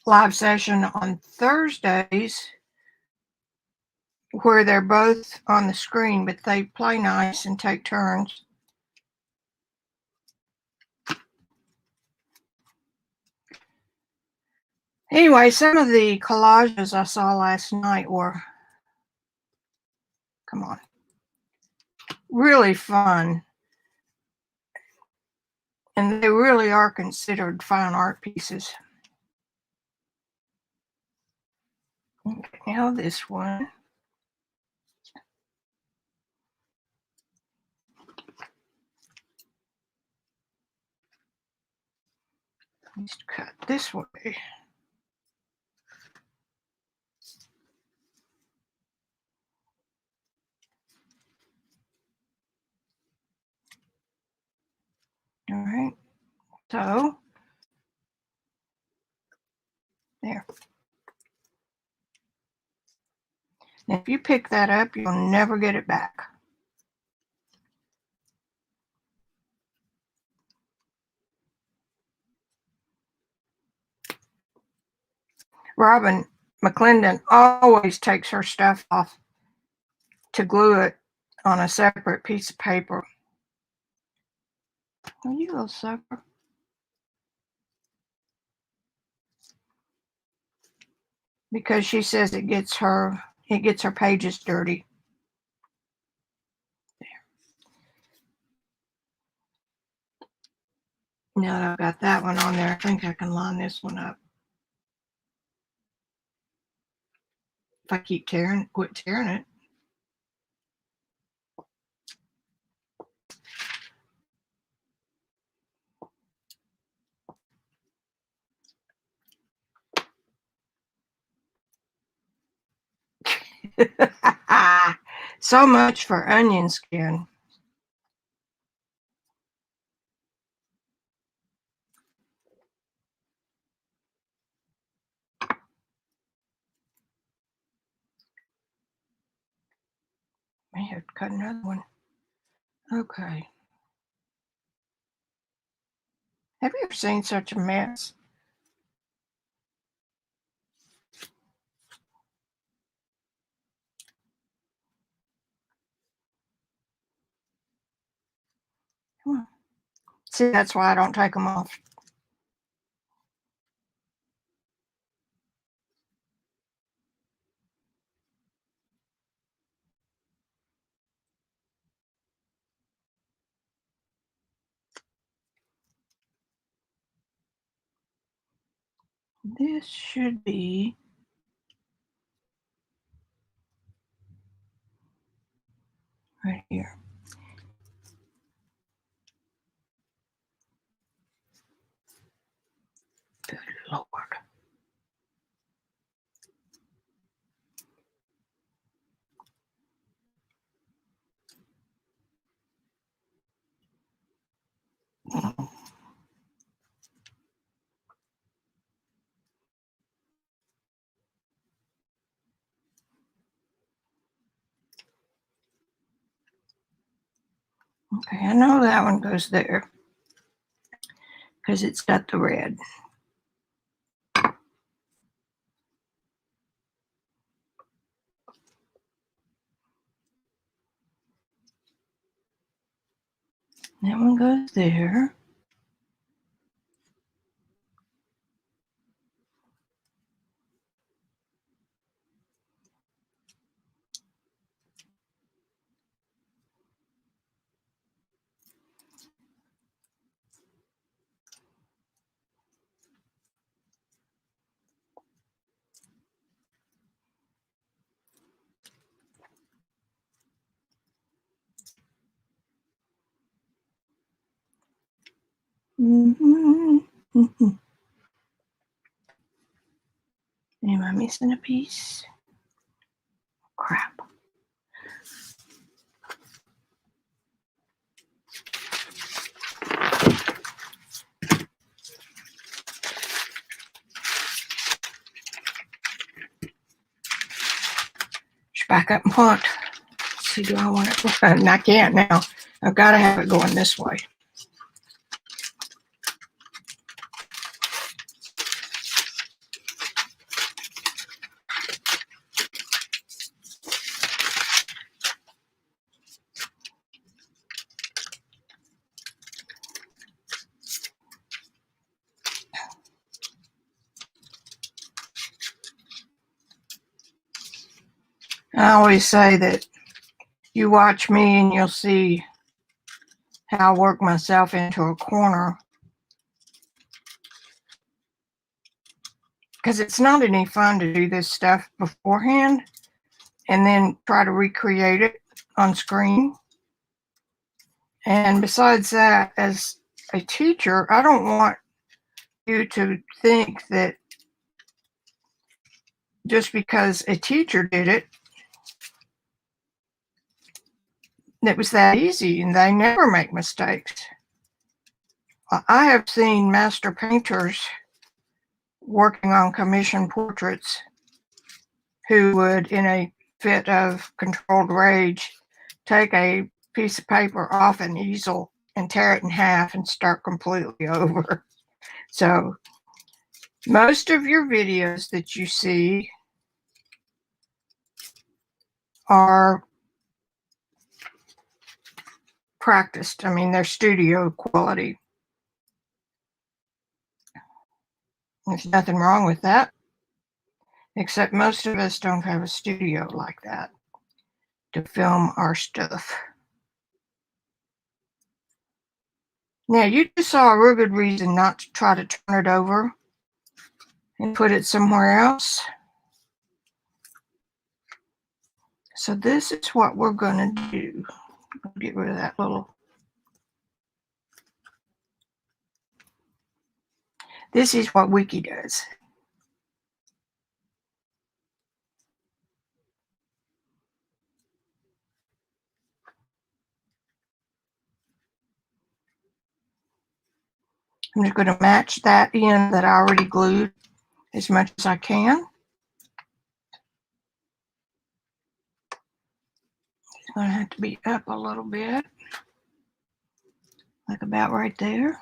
Live session on Thursdays where they're both on the screen, but they play nice and take turns. Anyway, some of the collages I saw last night were, come on, really fun. And they really are considered fine art pieces. Okay, now this one. Just cut this way. All right, so there. And if you pick that up, you'll never get it back. Robyn McClendon always takes her stuff off to glue it on a separate piece of paper. Oh, you little sucker. Because she says it gets her pages dirty. There. Now that I've got that one on there, I think I can line this one up. If I keep quit tearing it. So much for onion skin. May have to cut another one. Okay. Have you ever seen such a mess? Come on. See, that's why I don't take them off. This should be right here. Good Lord. Okay, I know that one goes there because it's got the red. That one goes there. Am I missing a piece? Crap. Just back up and pull it. See, do I want it? And I can't now. I've got to have it going this way. I always say that you watch me and you'll see how I work myself into a corner, because it's not any fun to do this stuff beforehand and then try to recreate it on screen. And besides that, as a teacher, I don't want you to think that just because a teacher did it, it was that easy, and they never make mistakes. I have seen master painters working on commission portraits who would, in a fit of controlled rage, take a piece of paper off an easel and tear it in half and start completely over. So most of your videos that you see are practiced. I mean, they're studio quality. There's nothing wrong with that, except most of us don't have a studio like that to film our stuff. Now, you just saw a real good reason not to try to turn it over and put it somewhere else. So this is what we're going to do. Get rid of that little. This is what Vicki does. I'm just going to match that end that I already glued as much as I can. It's going to have to be up a little bit, like about right there.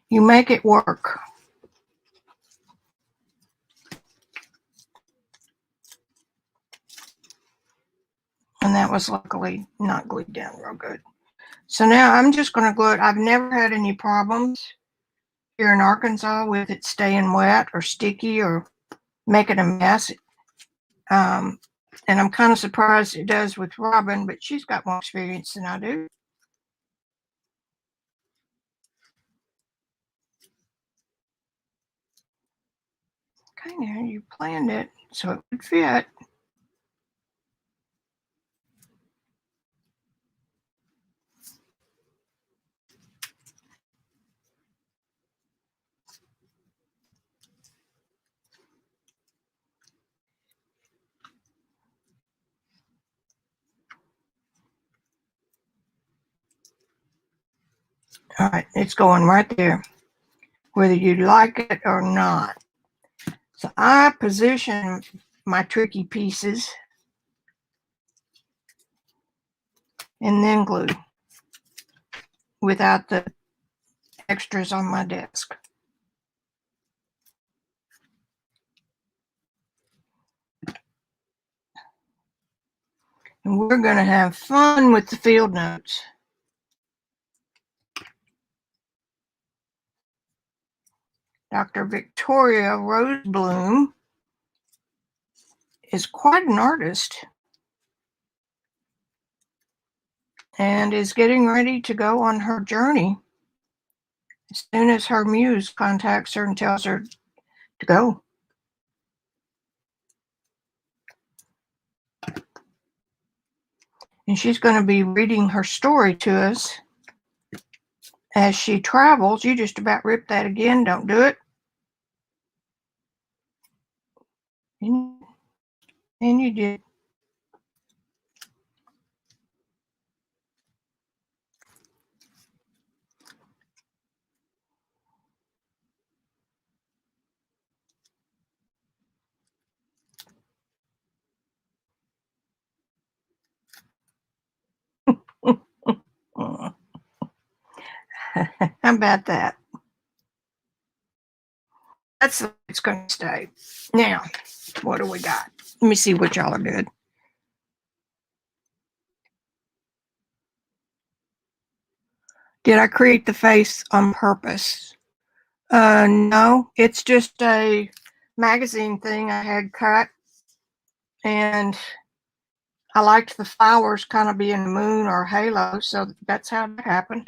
You make it work. And that was luckily not glued down real good. So now I'm just going to glue it. I've never had any problems here in Arkansas with it staying wet or sticky or making a mess. And I'm kind of surprised it does with Robyn, but she's got more experience than I do. Okay, now you planned it so it would fit. All right, it's going right there, whether you like it or not. So I position my tricky pieces and then glue without the extras on my desk. And we're going to have fun with the field notes. Dr. Victoria Rosebloom is quite an artist and is getting ready to go on her journey as soon as her muse contacts her and tells her to go. And she's going to be reading her story to us as she travels. You just about ripped that again. Don't do it. And you did. How about that? That's the way it's going to stay. Now, what do we got? Let me see what y'all are doing. Did I create the face on purpose? No, it's just a magazine thing I had cut, and I liked the flowers kind of being a moon or a halo, so that's how it happened.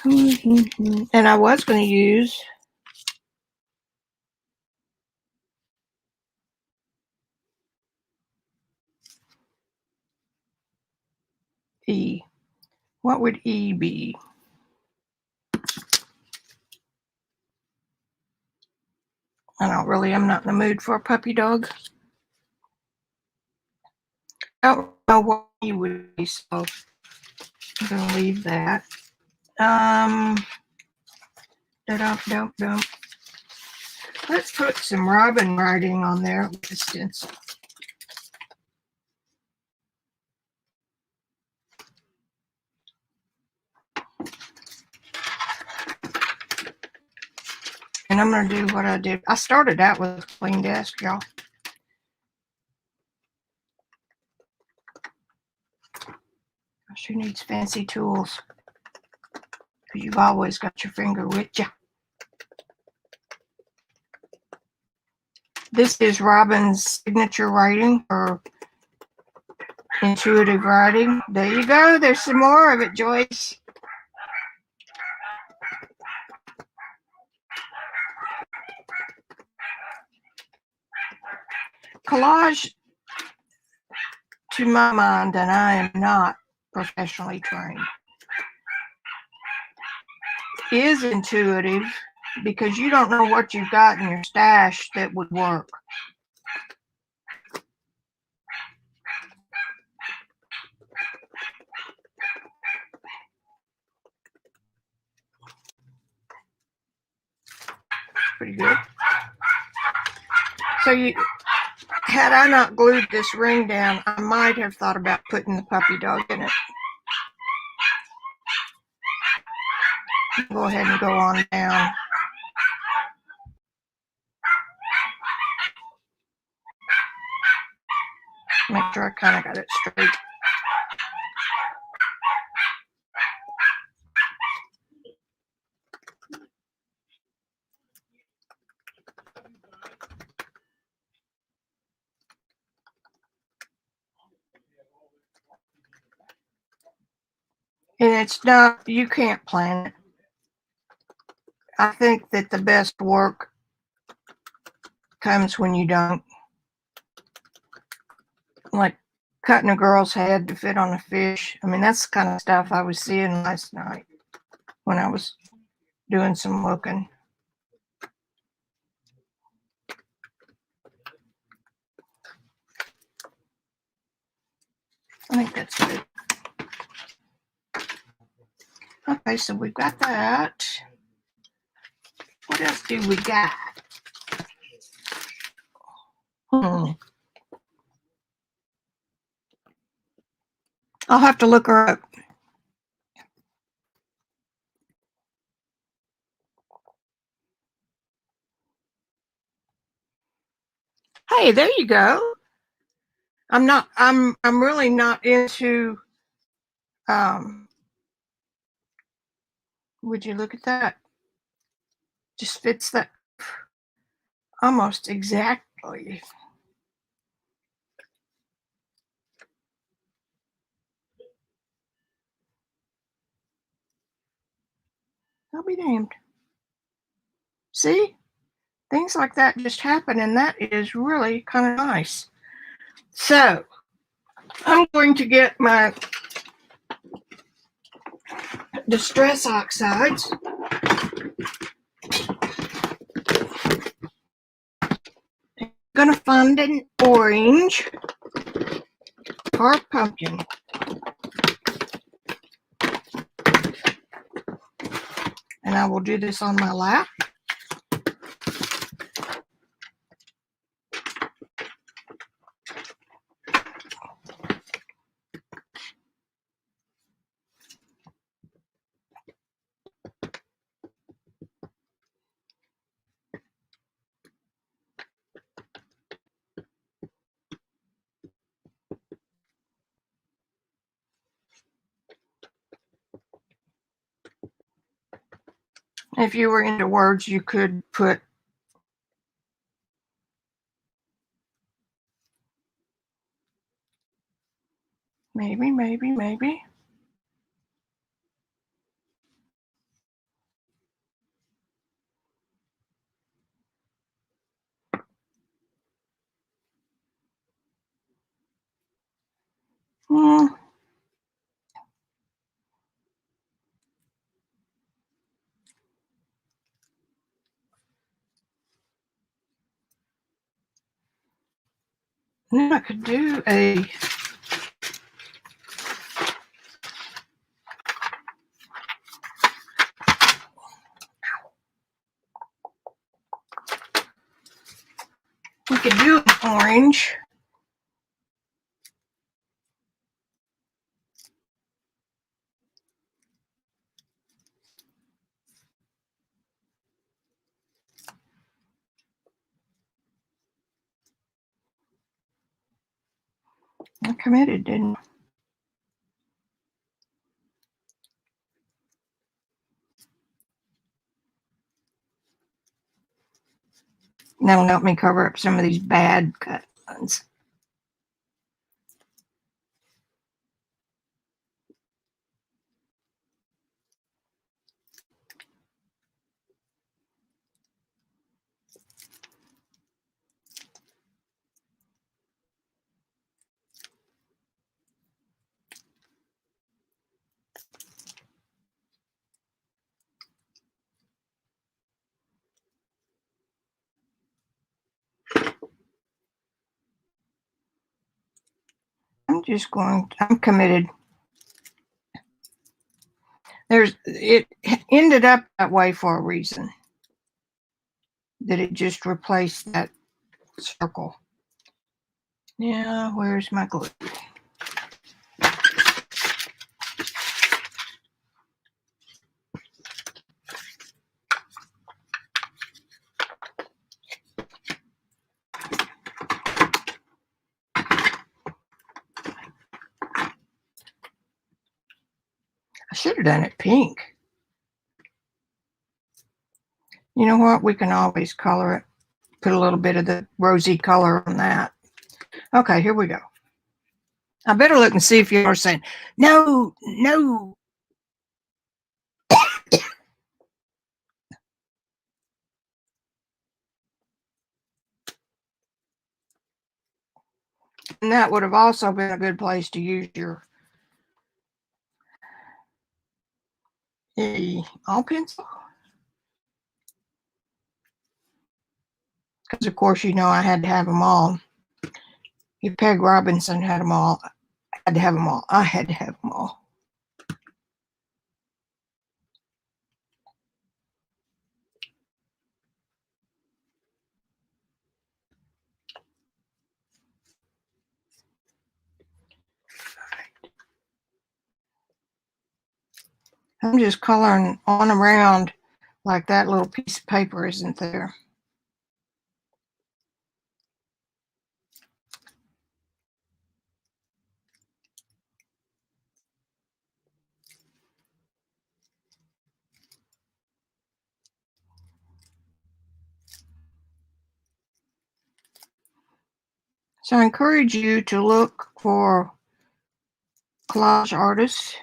And I was going to use E. What would E be? I'm not in the mood for a puppy dog. I don't know what E would be, so I'm going to leave that. Let's put some Robyn writing on there with the stencil. And I'm going to do what I did. I started out with a clean desk, y'all. She needs fancy tools, because you've always got your finger with you. This is Robyn's signature writing for intuitive writing. There you go. There's some more of it, Joyce. Collage, to my mind, and I am not professionally trained, is intuitive because you don't know what you've got in your stash that would work. Pretty good. So had I not glued this ring down, I might have thought about putting the puppy dog in it. Go ahead and go on down. Make sure I kind of got it straight. And it's not, you can't plan it. I think that the best work comes when you don't. Like cutting a girl's head to fit on a fish. I mean, that's the kind of stuff I was seeing last night when I was doing some looking. I think that's good. Okay, so we've got that. What else do we got? I'll have to look her up. Hey, there you go. I'm really not into, would you look at that? Just fits that almost exactly. I'll be damned. See? Things like that just happen, and that is really kind of nice. So, I'm going to get my Distress Oxides. I'm going to find an orange or pumpkin. And I will do this on my lap. If you were into words, you could put maybe. Then I could do a an orange. I committed, didn't I? That'll help me cover up some of these bad cut ones. I'm committed. It ended up that way for a reason. That it just replaced that circle. Now, where's my glue? I should have done it pink. You know what? We can always color it. Put a little bit of the rosy color on that. Okay, here we go. I better look and see if you're saying, no, no. And that would have also been a good place to use your all pencil. Because, of course, you know I had to have them all. If Peg Robinson had them all, I had to have them all. I had to have them all. I'm just coloring on around like that little piece of paper isn't there. So I encourage you to look for collage artists.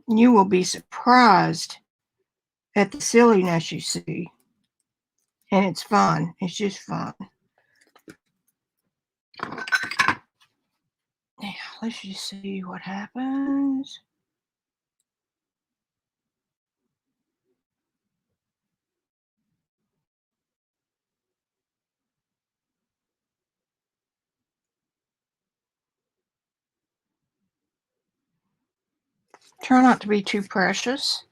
You will be surprised at the silliness you see. And it's fun. It's just fun. Now, let's just see what happens. Try not to be too precious.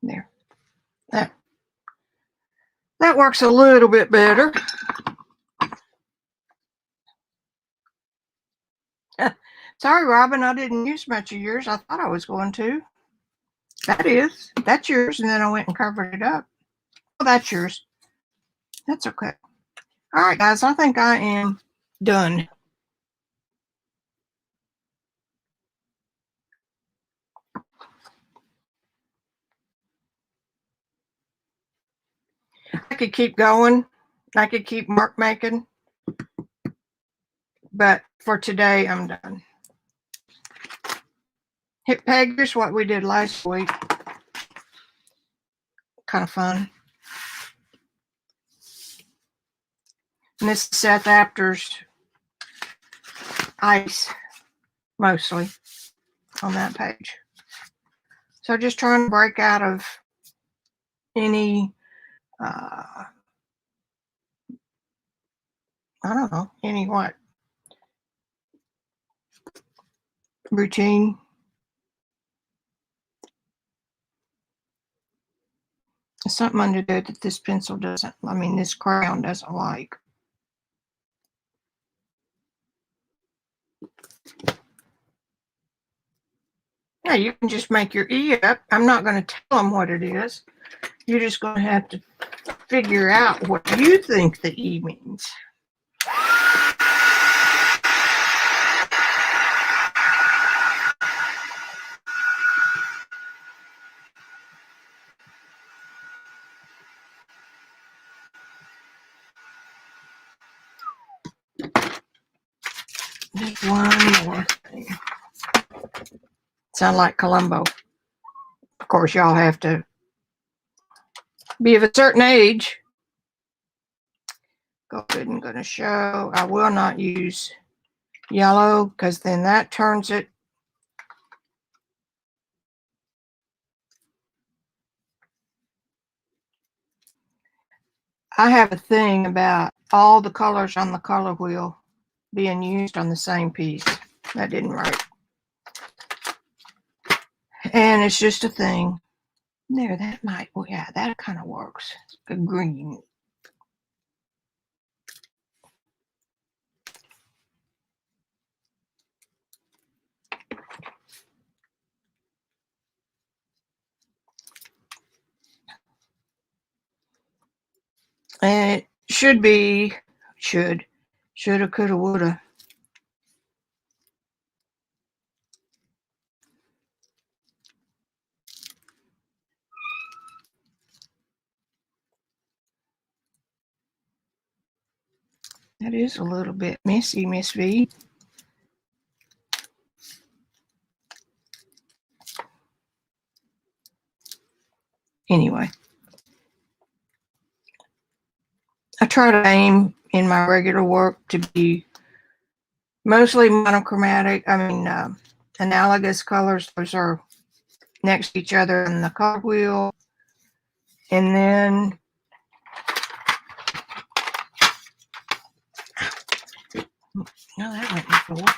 There. That works a little bit better. Sorry, Robyn, I didn't use much of yours. I thought I was going to. That's yours, and then I went and covered it up. Oh, that's yours. That's okay. All right, guys, I think I am done. I could keep going. I could keep mark making. But for today, I'm done. Hit Peg, here's what we did last week. Kind of fun. And this is Seth Apter's ice, mostly, on that page. So just trying to break out of any, I don't know, any what? Routine. There's something under there that this pencil doesn't, this crayon doesn't like. Yeah, you can just make your E up. I'm not going to tell them what it is. You're just going to have to figure out what you think the E means. Just one more thing. Sound like Columbo. Of course, y'all have to be of a certain age. Go ahead and going to show. I will not use yellow because then that turns it. I have a thing about all the colors on the color wheel being used on the same piece. That didn't right. And it's just a thing. There, that might, well, yeah, that kind of works. A green. And it should be, shoulda, coulda, woulda. That is a little bit messy, Miss V. Anyway, I try to aim in my regular work to be mostly monochromatic. I mean, analogous colors. Those are next to each other in the color wheel. And then no, that went before.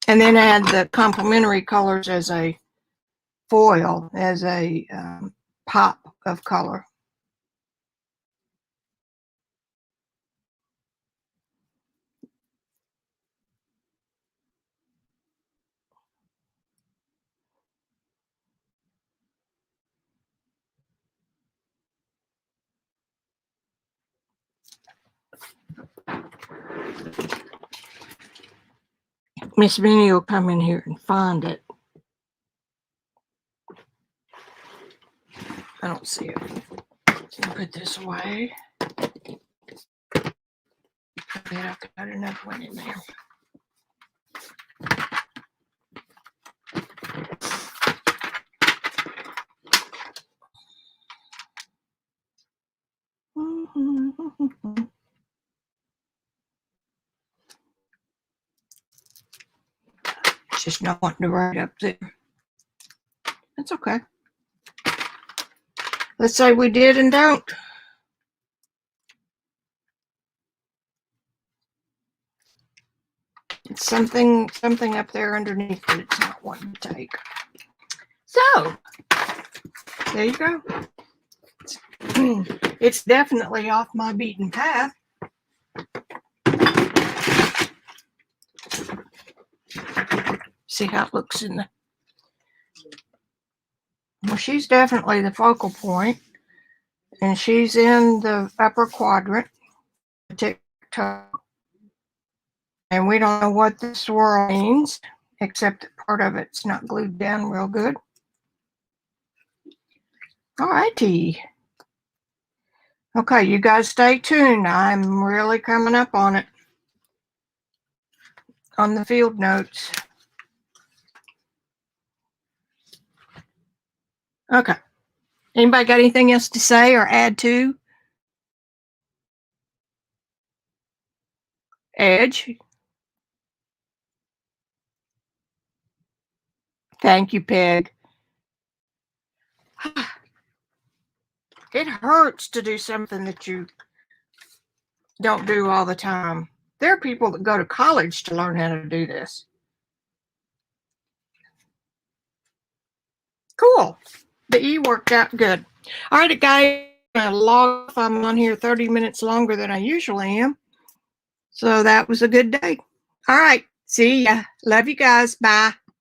And then add the complementary colors as a foil, as a pop of color. Miss Vinny will come in here and find it. I don't see it. Put this away. Then I've got another one in there. Just not wanting to write up there. That's okay. Let's say we did and don't. It's something up there underneath that it's not wanting to take. So there you go. It's definitely off my beaten path. See how it looks in the. Well, she's definitely the focal point, and she's in the upper quadrant, the tick-tock. And we don't know what the swirl means, except that part of it's not glued down real good. All righty. Okay, you guys stay tuned. I'm really coming up on it on the field notes. Okay. Anybody got anything else to say or add to? Edge. Thank you, Peg. It hurts to do something that you don't do all the time. There are people that go to college to learn how to do this. Cool. The E worked out good. All right, guys. I'm on here 30 minutes longer than I usually am. So that was a good day. All right. See ya. Love you guys. Bye.